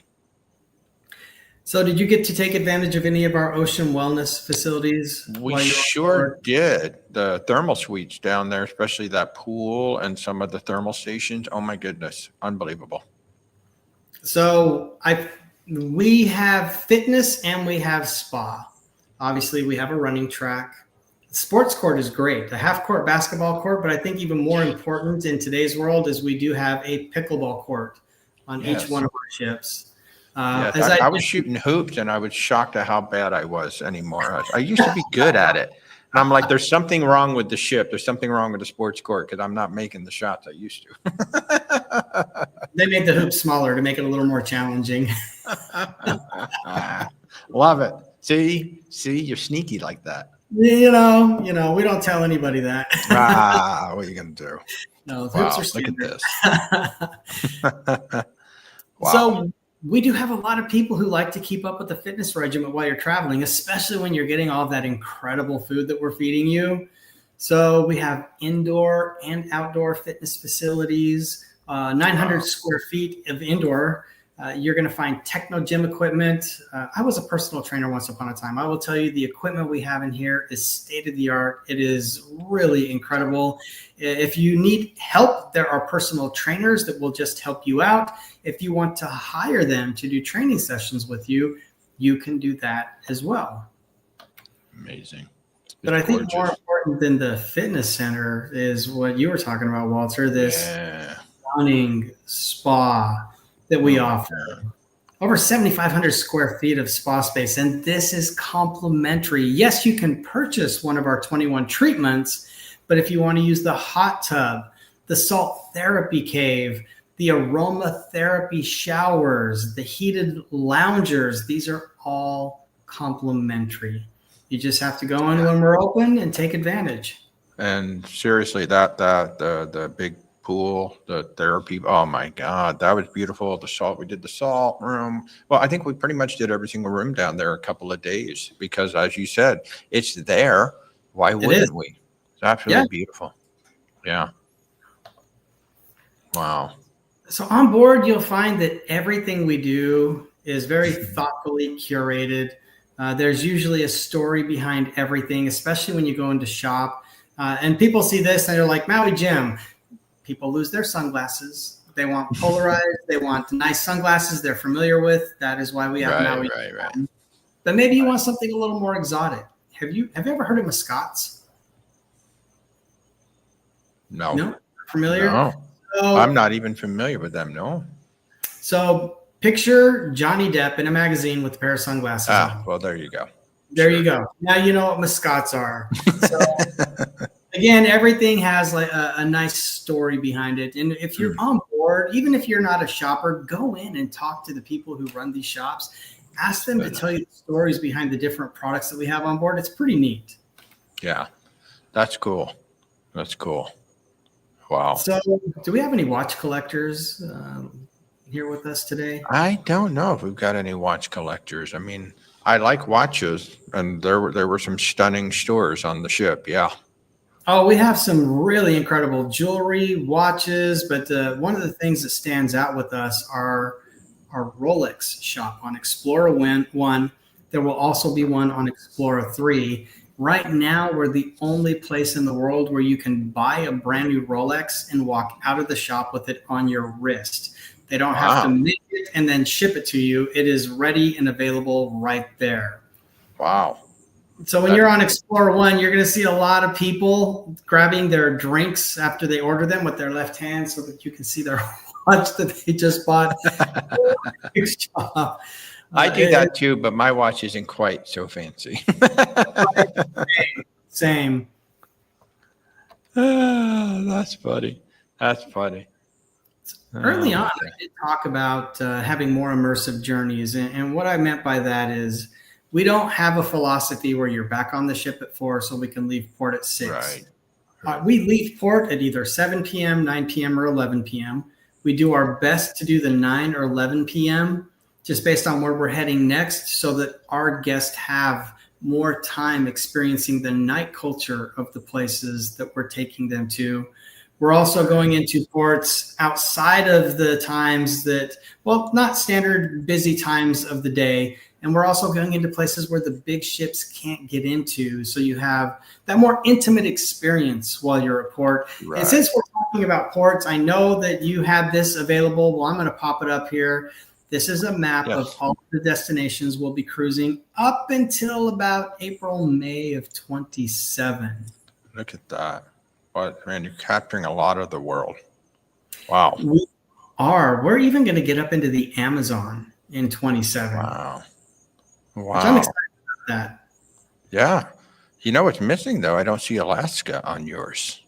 So did you get to take advantage of any of our ocean wellness facilities? We sure did. The thermal suites down there, especially that pool and some of the thermal stations. Oh my goodness. Unbelievable. So we have fitness and we have spa. Obviously, we have a running track. The sports court is great, a half-court basketball court, but I think even more important in today's world is we do have a pickleball court on each one of our ships. I was shooting hoops, and I was shocked at how bad I was anymore. I used to be good at it. And I'm like, there's something wrong with the ship. There's something wrong with the sports court because I'm not making the shots I used to. They made the hoops smaller to make it a little more challenging. Love it. See, you're sneaky like that. You know, we don't tell anybody that. What are you going to do? No, the hoops are standard. Look at this. Wow. So we do have a lot of people who like to keep up with the fitness regimen while you're traveling, especially when you're getting all that incredible food that we're feeding you. So we have indoor and outdoor fitness facilities, 900 square feet of indoor. You're going to find techno gym equipment. I was a personal trainer once upon a time. I will tell you the equipment we have in here is state of the art. It is really incredible. If you need help, there are personal trainers that will just help you out. If you want to hire them to do training sessions with you, you can do that as well. Amazing. But I think more important than the fitness center is what you were talking about, Walter, this running spa that we offer. Over 7,500 square feet of spa space, and this is complimentary. Yes, you can purchase one of our 21 treatments, but if you want to use the hot tub, the salt therapy cave, the aromatherapy showers, the heated loungers, these are all complimentary. You just have to go in when we're open and take advantage. And seriously, the big pool, the therapy. Oh my God, that was beautiful. The salt, we did the salt room. Well, I think we pretty much did every single room down there a couple of days because, as you said, it's there. Why It is. wouldn't we? It's absolutely beautiful. Yeah. Wow. So on board, you'll find that everything we do is very thoughtfully curated. There's usually a story behind everything, especially when you go into shop. And people see this and they're like, Maui Jim. People lose their sunglasses. They want polarized. They want nice sunglasses they're familiar with. That is why we have Maui. Right. But maybe you want something a little more exotic. Have you ever heard of mascots? No. No? Familiar? No. So, I'm not even familiar with them. No. So picture Johnny Depp in a magazine with a pair of sunglasses on. Well, there you go. There you go. Now you know what mascots are. So again, everything has like a nice story behind it. And if you're on board, even if you're not a shopper, go in and talk to the people who run these shops. Ask them to tell you the stories behind the different products that we have on board. It's pretty neat. Yeah, that's cool. That's cool. Wow. So do we have any watch collectors here with us today? I don't know if we've got any watch collectors. I mean, I like watches, and there were some stunning stores on the ship. Yeah. Oh, we have some really incredible jewelry, watches, but one of the things that stands out with us are our Rolex shop on Explora 1. There will also be one on Explora 3. Right now, we're the only place in the world where you can buy a brand new Rolex and walk out of the shop with it on your wrist. They don't have to make it and then ship it to you. It is ready and available right there. Wow. So when you're on Explora 1, you're going to see a lot of people grabbing their drinks after they order them with their left hand so that you can see their watch that they just bought. I do that too, but my watch isn't quite so fancy. Same. That's funny. That's funny. Early on, I did talk about having more immersive journeys. And what I meant by that is we don't have a philosophy where you're back on the ship at 4 so we can leave port at 6. Right. We leave port at either 7 p.m., 9 p.m., or 11 p.m. We do our best to do the 9 or 11 p.m. just based on where we're heading next so that our guests have more time experiencing the night culture of the places that we're taking them to. We're also going into ports outside of the times that, well, not standard busy times of the day. And we're also going into places where the big ships can't get into. So you have that more intimate experience while you're at port. Right. And since we're talking about ports, I know that you have this available. Well, I'm going to pop it up here. This is a map of all the destinations we'll be cruising up until about April, May of 27. Look at that. But man, you're capturing a lot of the world. Wow. We are. We're even going to get up into the Amazon in 27. Wow. Which I'm excited about that. Yeah. You know what's missing, though? I don't see Alaska on yours.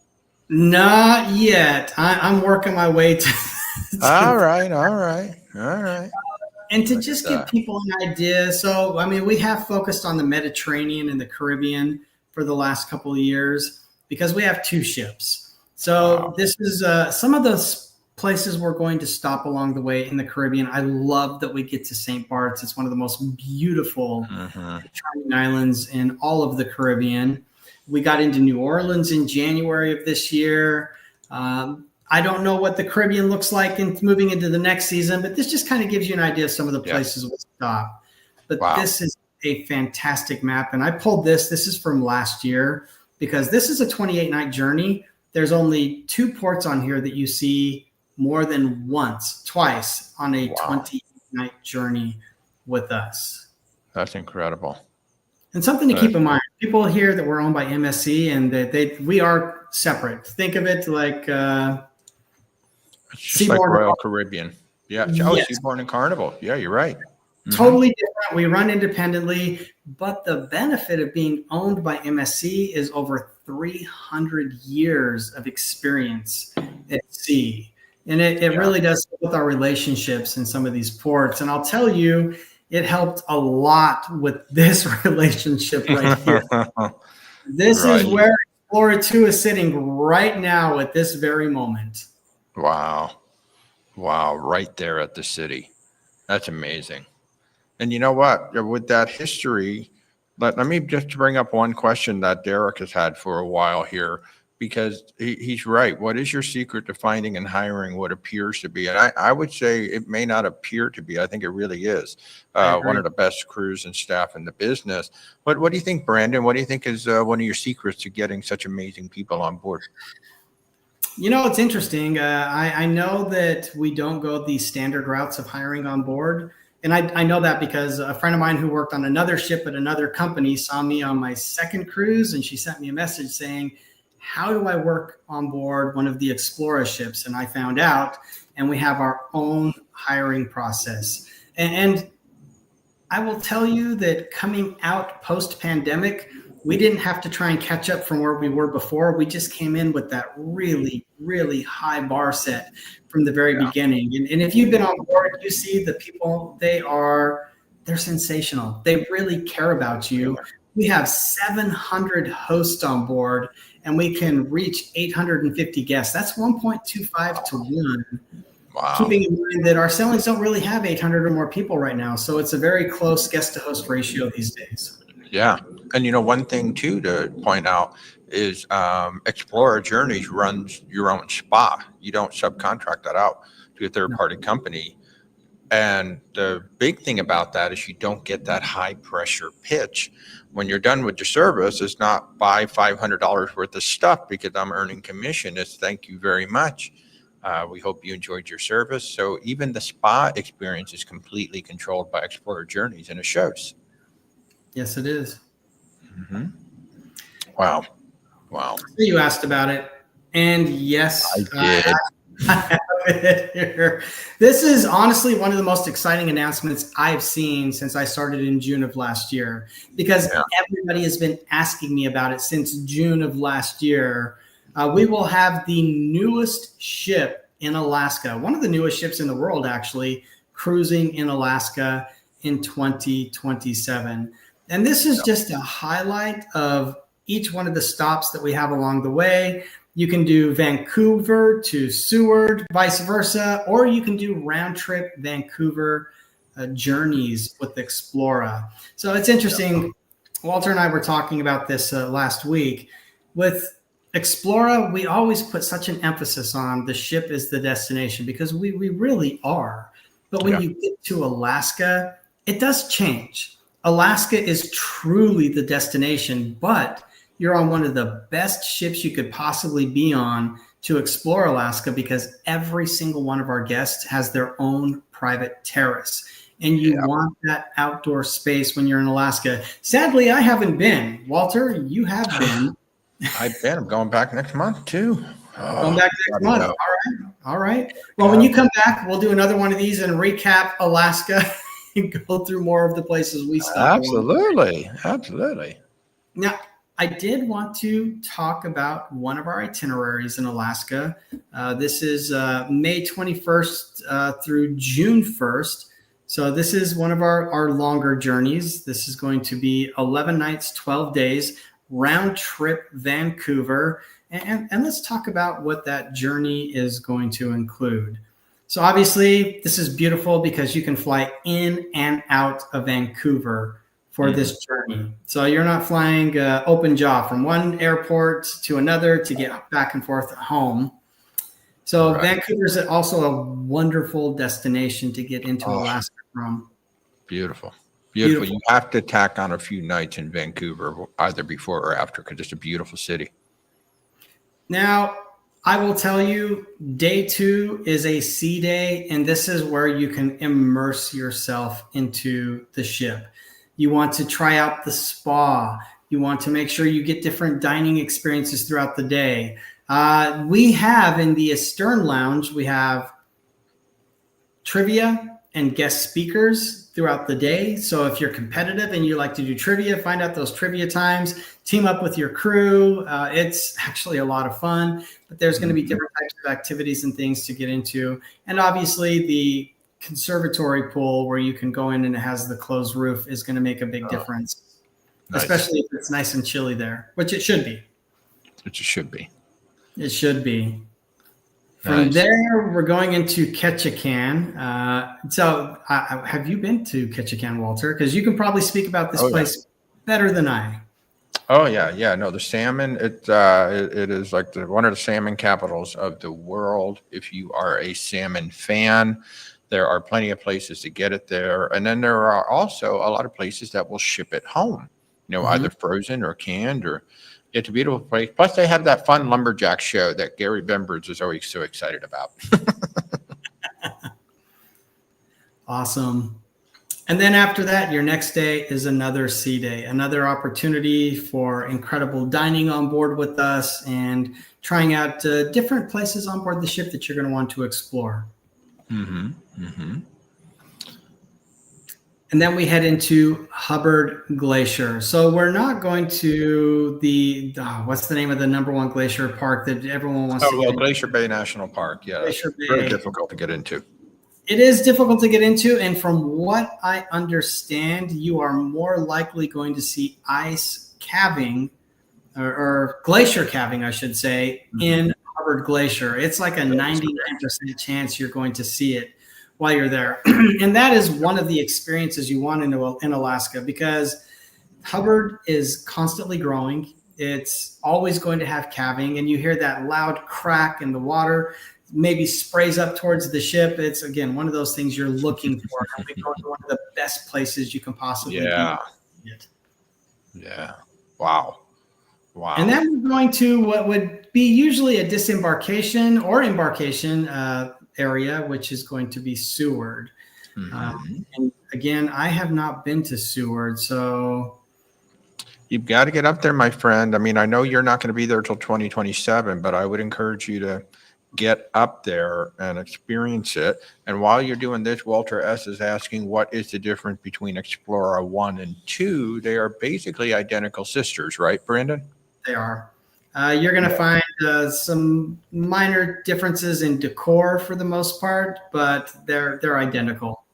Not yet. I'm working my way to All right. And to just give people an idea. So, I mean, we have focused on the Mediterranean and the Caribbean for the last couple of years because we have 2 ships. So this is some of those places we're going to stop along the way in the Caribbean. I love that we get to St. Bart's. It's one of the most beautiful charming islands in all of the Caribbean. We got into New Orleans in January of this year. I don't know what the Caribbean looks like in moving into the next season, but this just kind of gives you an idea of some of the places we'll stop. But this is a fantastic map. And I pulled this. This is from last year because this is a 28-night journey. There's only 2 ports on here that you see more than twice on a 28-night journey with us. That's incredible. And something to keep in mind, people hear that we're owned by MSC and that we are separate. Think of it like it's just like Royal Caribbean. Yeah. Oh, Seabourn and Carnival. Yeah, you're right. Totally different. We run independently, but the benefit of being owned by MSC is over 300 years of experience at sea. And it really does help with our relationships in some of these ports. And I'll tell you, it helped a lot with this relationship right here. This is where Explora 2 is sitting right now at this very moment. Wow. Wow. Right there at the city. That's amazing. And you know what? With that history, let me just bring up one question that Derek has had for a while here, because he's right. What is your secret to finding and hiring what appears to be? And I would say it may not appear to be. I think it really is I one agree. of the best crews and staff in the business. What do you think, Brandon? What do you think is one of your secrets to getting such amazing people on board? You know, it's interesting. I know that we don't go the standard routes of hiring on board. And I know that because a friend of mine who worked on another ship at another company saw me on my second cruise, and she sent me a message saying, how do I work on board one of the Explora ships? And I found out, and we have our own hiring process. And I will tell you that coming out post pandemic, we didn't have to try and catch up from where we were before. We just came in with that really, really high bar set from the very Yeah. beginning. And if you've been on board, you see the people, they're sensational. They really care about you. We have 700 hosts on board, and we can reach 850 guests. That's 1.25 to 1. Wow. Keeping in mind that our sailings don't really have 800 or more people right now. So it's a very close guest to host ratio these days. Yeah. And one thing too to point out is Explora Journeys runs your own spa. You don't subcontract that out to a third party company. And the big thing about that is you don't get that high pressure pitch. When you're done with your service, it's not buy $500 worth of stuff because I'm earning commission. It's thank you very much. We hope you enjoyed your service. So even the spa experience is completely controlled by Explora Journeys, and it shows. Yes, it is. Mm-hmm. Wow. Wow. You asked about it. And I yes, did. I have it here. This is honestly one of the most exciting announcements I've seen since I started in June of last year, because everybody has been asking me about it since June of last year. We will have the newest ship in Alaska, one of the newest ships in the world, actually, cruising in Alaska in 2027. And this is just a highlight of each one of the stops that we have along the way. You can do Vancouver to Seward, vice versa, or you can do round trip Vancouver journeys with Explora. So it's interesting. Walter and I were talking about this last week. With Explora, we always put such an emphasis on the ship is the destination, because we really are. But when you get to Alaska, it does change. Alaska is truly the destination, but you're on one of the best ships you could possibly be on to explore Alaska, because every single one of our guests has their own private terrace. And you want that outdoor space when you're in Alaska. Sadly, I haven't been. Walter, you have been. I've been. I'm going back next month too. Going back next month. All right. All right. Well, when you come back, we'll do another one of these and recap Alaska and go through more of the places we stopped. Absolutely. Absolutely. Now, I did want to talk about one of our itineraries in Alaska. This is May 21st through June 1st. So this is one of our longer journeys. This is going to be 11 nights, 12 days, round trip Vancouver. And let's talk about what that journey is going to include. So obviously, this is beautiful because you can fly in and out of Vancouver for this journey. So you're not flying open jaw from one airport to another to get back and forth at home. So Vancouver is also a wonderful destination to get into Alaska from. Beautiful. Beautiful. You have to tack on a few nights in Vancouver, either before or after, because it's a beautiful city. Now, I will tell you, day 2 is a sea day, and this is where you can immerse yourself into the ship. You want to try out the spa. You want to make sure you get different dining experiences throughout the day. We have in the Astern Lounge, we have trivia and guest speakers throughout the day. So if you're competitive and you like to do trivia, find out those trivia times, team up with your crew. It's actually a lot of fun, but there's going to be different types of activities and things to get into. And obviously the conservatory pool where you can go in and it has the closed roof is going to make a big difference, especially if it's nice and chilly there, which it should be. Which it should be. It should be. From Nice. there, we're going into Ketchacan. Have you been to Ketchacan, Walter? Because you can probably speak about this Oh, yeah. place better than I. Oh yeah, yeah. No, the salmon. It is like one of the salmon capitals of the world. If you are a salmon fan, there are plenty of places to get it there, and then there are also a lot of places that will ship it home. Mhm. Either frozen or canned, or it's a beautiful place. Plus, they have that fun lumberjack show that Gary Bembridge is always so excited about. Awesome. And then after that, your next day is another sea day, another opportunity for incredible dining on board with us and trying out different places on board the ship that you're going to want to explore. Mm-hmm. Mm-hmm. And then we head into Hubbard Glacier. So we're not going to what's the name of the #1 glacier park that everyone wants to Oh get well, into? Glacier Bay National Park. Yeah, that's Glacier very Bay. difficult to get into. It is difficult to get into, and from what I understand, you are more likely going to see ice calving or glacier calving, I should say, in Hubbard Glacier. It's like a 99% chance you're going to see it while you're there. And that is one of the experiences you want in Alaska, because Hubbard is constantly growing. It's always going to have calving, and you hear that loud crack in the water, maybe sprays up towards the ship. It's, again, one of those things you're looking for. And we go to one of the best places you can possibly Yeah. be. Yeah. Wow. Wow. And then we're going to what would be usually a disembarkation or embarkation area, which is going to be Seward. And again, I have not been to Seward, so You've got to get up there, my friend. I mean, I know you're not going to be there till 2027, but I would encourage you to get up there and experience it. And while you're doing this, Walter S. is asking, what is the difference between Explora 1 and 2? They are basically identical sisters, right, Brandon? they are. You're going to find some minor differences in decor for the most part, but they're identical.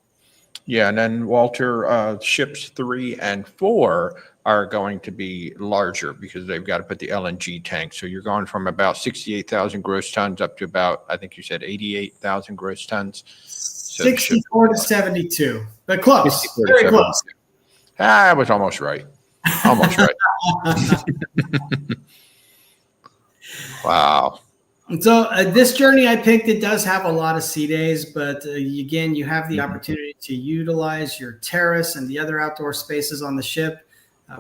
Yeah, and then Walter, ships 3 and 4 are going to be larger because they've got to put the LNG tank. So you're going from about 68,000 gross tons up to about, I think you said 88,000 gross tons. So 64 to 72, but close, very close. I was almost right. Almost right. Wow. And so this journey I picked, it does have a lot of sea days, but again, you have the opportunity to utilize your terrace and the other outdoor spaces on the ship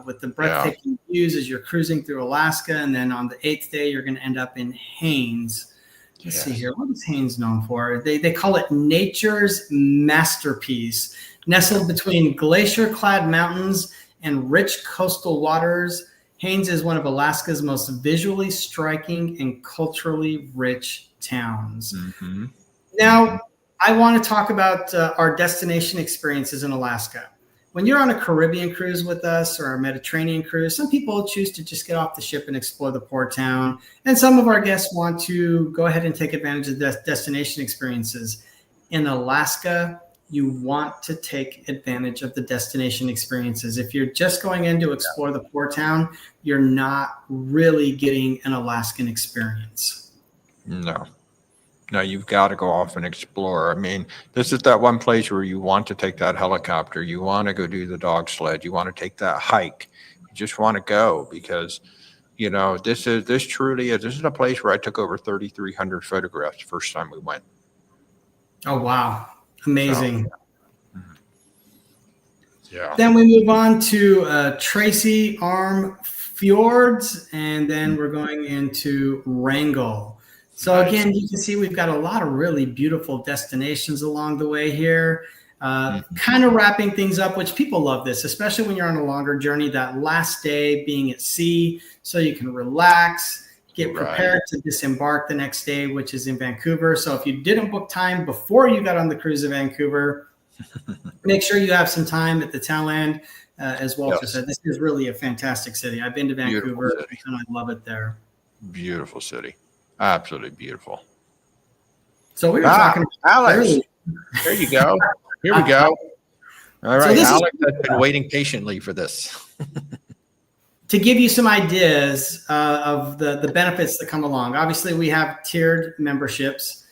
with the breathtaking views as you're cruising through Alaska. And then on the 8th day, you're going to end up in Haines. Let's see here. What is Haines known for? They call it nature's masterpiece. Nestled between glacier-clad mountains and rich coastal waters, Haines is one of Alaska's most visually striking and culturally rich towns. Now, I want to talk about our destination experiences in Alaska. When you're on a Caribbean cruise with us or a Mediterranean cruise, some people choose to just get off the ship and explore the port town. And some of our guests want to go ahead and take advantage of the destination experiences. In Alaska, you want to take advantage of the destination experiences. If you're just going in to explore the port town, you're not really getting an Alaskan experience. No, you've got to go off and explore. I mean, this is that one place where you want to take that helicopter. You want to go do the dog sled. You want to take that hike. You just want to go because, this truly is. This is a place where I took over 3,300 photographs the first time we went. Oh, wow. Amazing. So, yeah. Then we move on to Tracy Arm Fjords, and then we're going into Wrangell. So again, you can see we've got a lot of really beautiful destinations along the way here. Kind of wrapping things up, which people love this, especially when you're on a longer journey, that last day being at sea, so you can relax, get prepared to disembark the next day, which is in Vancouver. So if you didn't book time before you got on the cruise to Vancouver, make sure you have some time at the tail end. As Walter said, this is really a fantastic city. I've been to Vancouver and I love it there. Beautiful city. Absolutely beautiful. So we were talking about Alex. There you go. Here we go. All right. So Alex has been waiting patiently for this. To give you some ideas of the benefits that come along. Obviously, we have tiered memberships.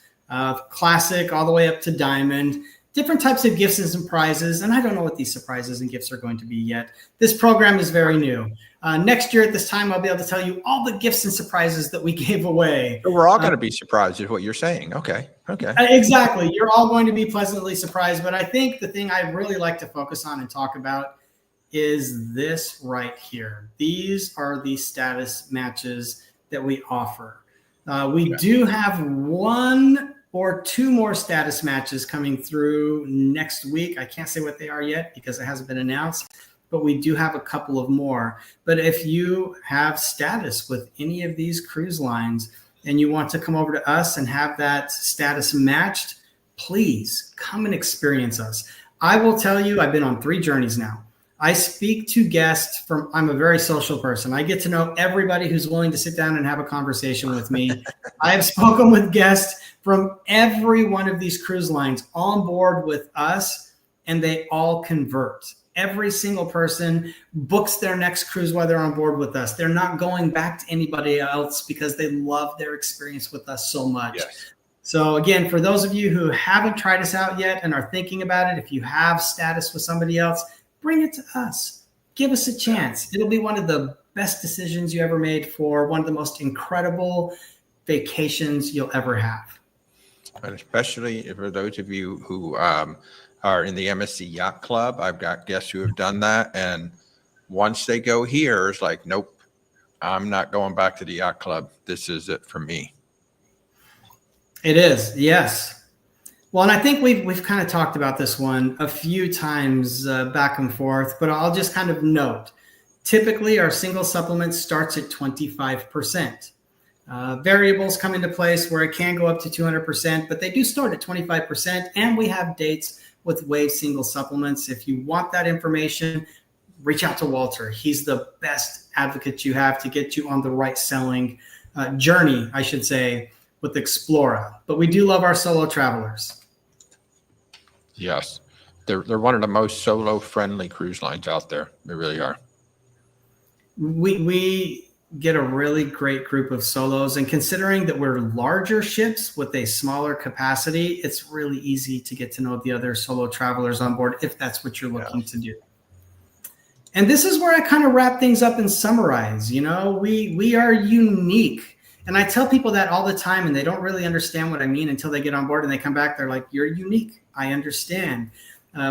classic all the way up to diamond, different types of gifts and surprises. And I don't know what these surprises and gifts are going to be yet. This program is very new. Next year at this time, I'll be able to tell you all the gifts and surprises that we gave away. So we're all going to be surprised is what you're saying. Okay. Exactly. You're all going to be pleasantly surprised. But I think the thing I really like to focus on and talk about is this right here. These are the status matches that we offer. We do have 1 or 2 more status matches coming through next week. I can't say what they are yet because it hasn't been announced, but we do have a couple of more. But if you have status with any of these cruise lines and you want to come over to us and have that status matched, please come and experience us. I will tell you, I've been on 3 journeys now. I speak to guests from, I'm a very social person. I get to know everybody who's willing to sit down and have a conversation with me. I have spoken with guests from every one of these cruise lines on board with us, and they all convert. Every single person books their next cruise while they're on board with us. They're not going back to anybody else because they love their experience with us so much. Yes. So again, for those of you who haven't tried us out yet and are thinking about it, if you have status with somebody else, bring it to us. Give us a chance. It'll be one of the best decisions you ever made for one of the most incredible vacations you'll ever have. And especially for those of you who are in the MSC Yacht Club, I've got guests who have done that. And once they go here, it's like, nope, I'm not going back to the Yacht Club. This is it for me. It is, yes. Well, and I think we've kind of talked about this one a few times back and forth, but I'll just kind of note, typically our single supplement starts at 25%. Variables come into place where it can go up to 200%, but they do start at 25%, and we have dates with Wave single supplements. If you want that information, reach out to Walter. He's the best advocate you have to get you on the right selling journey, I should say, with Explora. But we do love our solo travelers. Yes. They're one of the most solo-friendly cruise lines out there. They really are. We get a really great group of solos, and considering that we're larger ships with a smaller capacity, it's really easy to get to know the other solo travelers on board if that's what you're looking to do. And this is where I kind of wrap things up and summarize. You know, we are unique. And I tell people that all the time, and they don't really understand what I mean until they get on board and they come back. They're like, you're unique. I understand.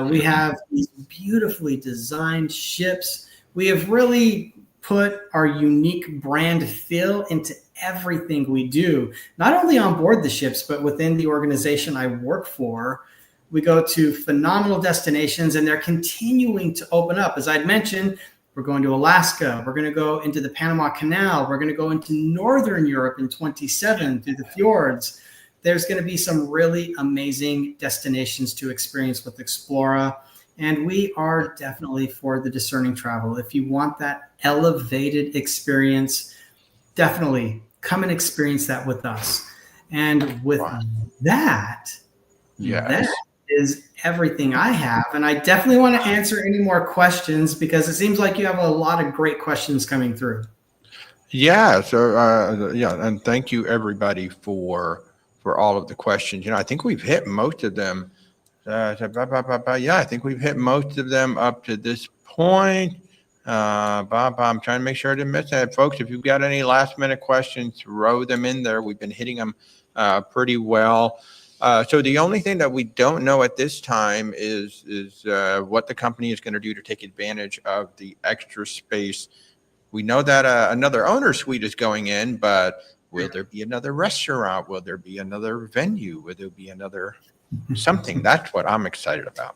We have these beautifully designed ships. We have really put our unique brand feel into everything we do, not only on board the ships, but within the organization I work for. We go to phenomenal destinations, and they're continuing to open up. As I'd mentioned, we're going to Alaska. We're going to go into the Panama Canal. We're going to go into Northern Europe in 27 through the fjords. There's going to be some really amazing destinations to experience with Explora. And we are definitely for the discerning travel. If you want that elevated experience, definitely come and experience that with us. And with that, that is everything I have. And I definitely want to answer any more questions because it seems like you have a lot of great questions coming through. Yeah. So, and thank you everybody for all of the questions. You know, I think we've hit most of them. Yeah, I think we've hit most of them up to this point. I'm trying to make sure I didn't miss that. Folks, if you've got any last minute questions, throw them in there. We've been hitting them pretty well. So the only thing that we don't know at this time is what the company is going to do to take advantage of the extra space. We know that another owner suite is going in, but will there be another restaurant? Will there be another venue? Will there be another something? That's what I'm excited about.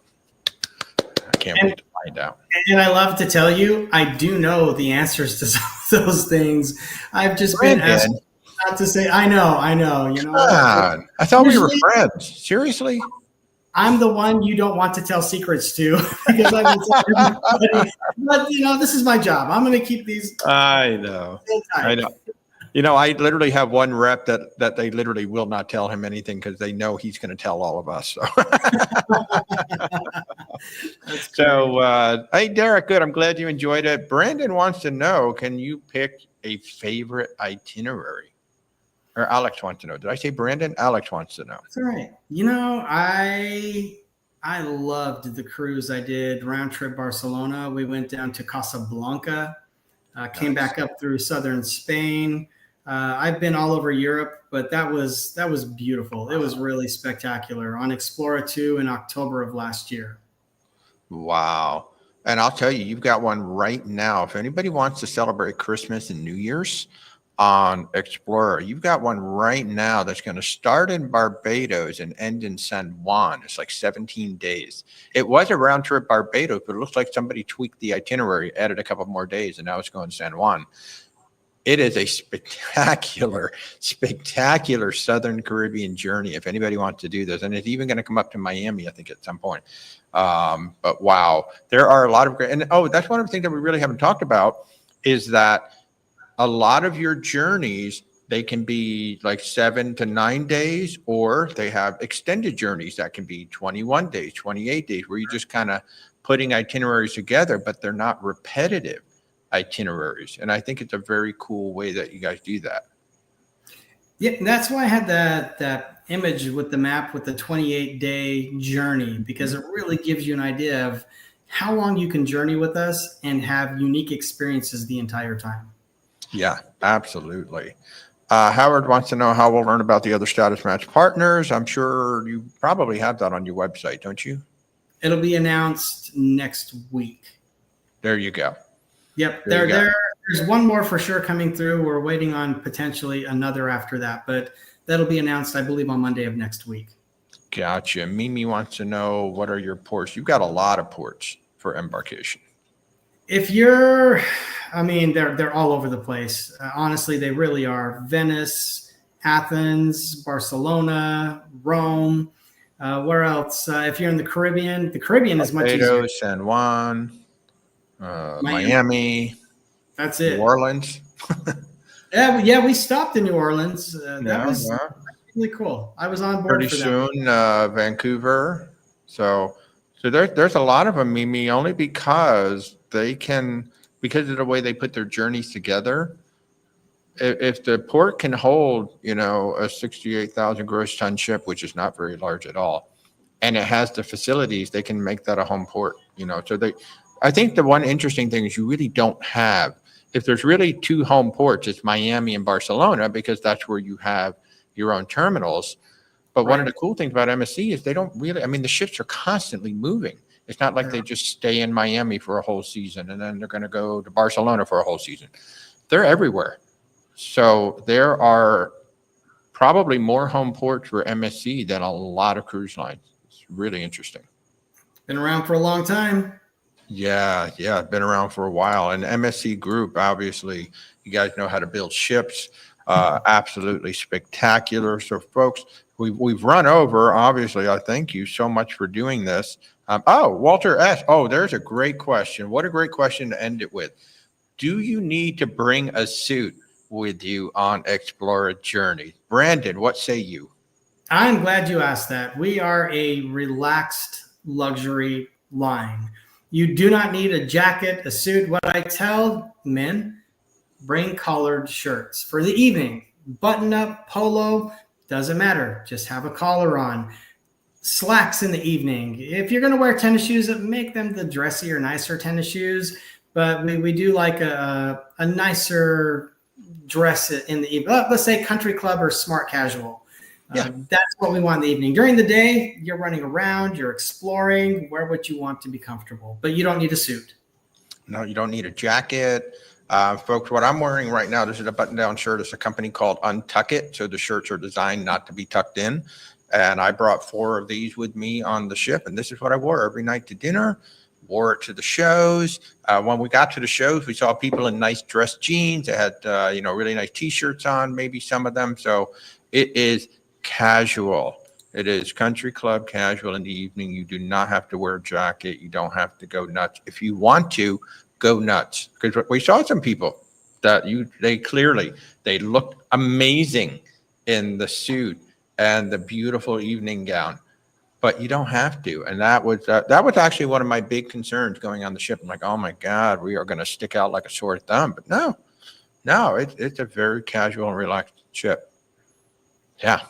I can't wait to find out. And I love to tell you, I do know the answers to some of those things. I've just been asked not to say. I know. You know, God, I thought we were friends. Seriously, I'm the one you don't want to tell secrets to because I've been telling everybody. But you know, this is my job. I'm going to keep these. I know. You know, I literally have one rep that they literally will not tell him anything because they know he's going to tell all of us. So, hey, Derek, good. I'm glad you enjoyed it. Brandon wants to know, can you pick a favorite itinerary? Or Alex wants to know. Did I say Brandon? Alex wants to know. That's all right. I loved the cruise I did round trip Barcelona. We went down to Casablanca, came Nice. back up through southern Spain. I've been all over Europe, but that was beautiful. It was really spectacular on Explora II in October of last year. Wow. And I'll tell you, you've got one right now. If anybody wants to celebrate Christmas and New Year's on Explorer, you've got one right now that's going to start in Barbados and end in San Juan. It's like 17 days. It was a round trip Barbados, but it looks like somebody tweaked the itinerary, added a couple more days, and now it's going to San Juan. It is a spectacular, spectacular Southern Caribbean journey. If anybody wants to do this, and it's even going to come up to Miami, I think, at some point. But wow, there are a lot of great, and oh, that's one of the things that we really haven't talked about is that a lot of your journeys, they can be like 7 to 9 days, or they have extended journeys that can be 21 days, 28 days, where you're just kind of putting itineraries together, but they're not repetitive itineraries. And I think it's a very cool way that you guys do that. Yeah, that's why I had that image with the map with the 28-day journey, because it really gives you an idea of how long you can journey with us and have unique experiences the entire time. Yeah, absolutely. Howard wants to know how we'll learn about the other status match partners. I'm sure you probably have that on your website, don't you? It'll be announced next week. There you go. Yep, there's one more for sure coming through. We're waiting on potentially another after that, but that'll be announced, I believe, on Monday of next week. Gotcha. Mimi wants to know, what are your ports? You've got a lot of ports for embarkation. They're all over the place. Honestly, they really are. Venice, Athens, Barcelona, Rome. Where else? If you're in the Caribbean is much easier. Barbados, San Juan, Miami. That's New it. Orleans. Yeah, we stopped in New Orleans. That was really cool. I was on board pretty for that. soon. Vancouver. So there's a lot of them, Mimi, only because because of the way they put their journeys together. If the port can hold, a 68,000 gross ton ship, which is not very large at all, and it has the facilities, they can make that a home port. I think the one interesting thing is you really don't have, if there's really two home ports, it's Miami and Barcelona, because that's where you have your own terminals. But one of the cool things about MSC is they don't really, the ships are constantly moving. It's not like they just stay in Miami for a whole season and then they're going to go to Barcelona for a whole season. They're everywhere. So there are probably more home ports for MSC than a lot of cruise lines. It's really interesting. Been around for a long time. Yeah, been around for a while. And MSC Group, obviously, you guys know how to build ships. Absolutely spectacular. So, folks, we've run over. Obviously, I thank you so much for doing this. Walter S. Oh, there's a great question. What a great question to end it with. Do you need to bring a suit with you on Explora Journeys? Brandon, what say you? I'm glad you asked that. We are a relaxed luxury line. You do not need a jacket, a suit. What I tell men, bring collared shirts for the evening. Button up, polo, doesn't matter. Just have a collar on. Slacks in the evening. If you're going to wear tennis shoes, make them the dressier, nicer tennis shoes. But we do like a nicer dress in the evening. Let's say country club or smart casual. That's what we want in the evening. During the day, you're running around, you're exploring, wear what you want to be comfortable, but you don't need a suit. No, you don't need a jacket. Folks, what I'm wearing right now, this is a button-down shirt. It's a company called Untuck It. So the shirts are designed not to be tucked in. And I brought 4 of these with me on the ship. And this is what I wore every night to dinner, wore it to the shows. When we got to the shows, we saw people in nice dressed jeans. They had, really nice T-shirts on, maybe some of them. So it is casual. It is country club casual in the evening. You do not have to wear a jacket. You don't have to go nuts. If you want to, go nuts. Because we saw some people that they looked amazing in the suit and the beautiful evening gown, but you don't have to. And that was actually one of my big concerns going on the ship. I'm like, oh my God, we are going to stick out like a sore thumb. But no, it's a very casual and relaxed ship. Yeah.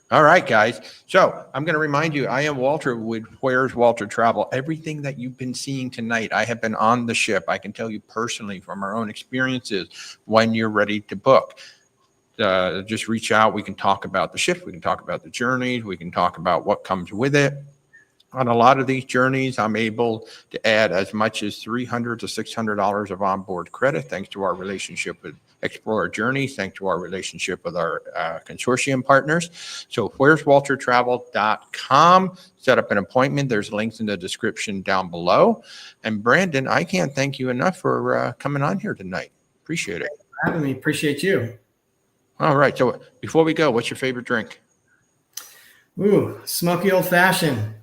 All right, guys. So I'm going to remind you, I am Walter with Where's Walter Travel. Everything that you've been seeing tonight, I have been on the ship. I can tell you personally from our own experiences when you're ready to book. Just reach out. We can talk about the ship. We can talk about the journeys. We can talk about what comes with it. On a lot of these journeys, I'm able to add as much as $300 to $600 of onboard credit, thanks to our relationship with Explora Journeys, thanks to our relationship with our consortium partners. So where'swaltertravel.com, set up an appointment. There's links in the description down below. And Brandon, I can't thank you enough for coming on here tonight. Appreciate it. Thanks for having me. Appreciate you. All right. So before we go, what's your favorite drink? Ooh, smoky old fashioned.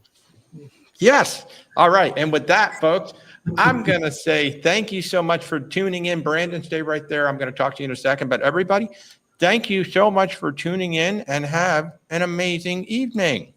Yes. All right. And with that, folks, I'm going to say thank you so much for tuning in. Brandon, stay right there. I'm going to talk to you in a second. But everybody, thank you so much for tuning in and have an amazing evening.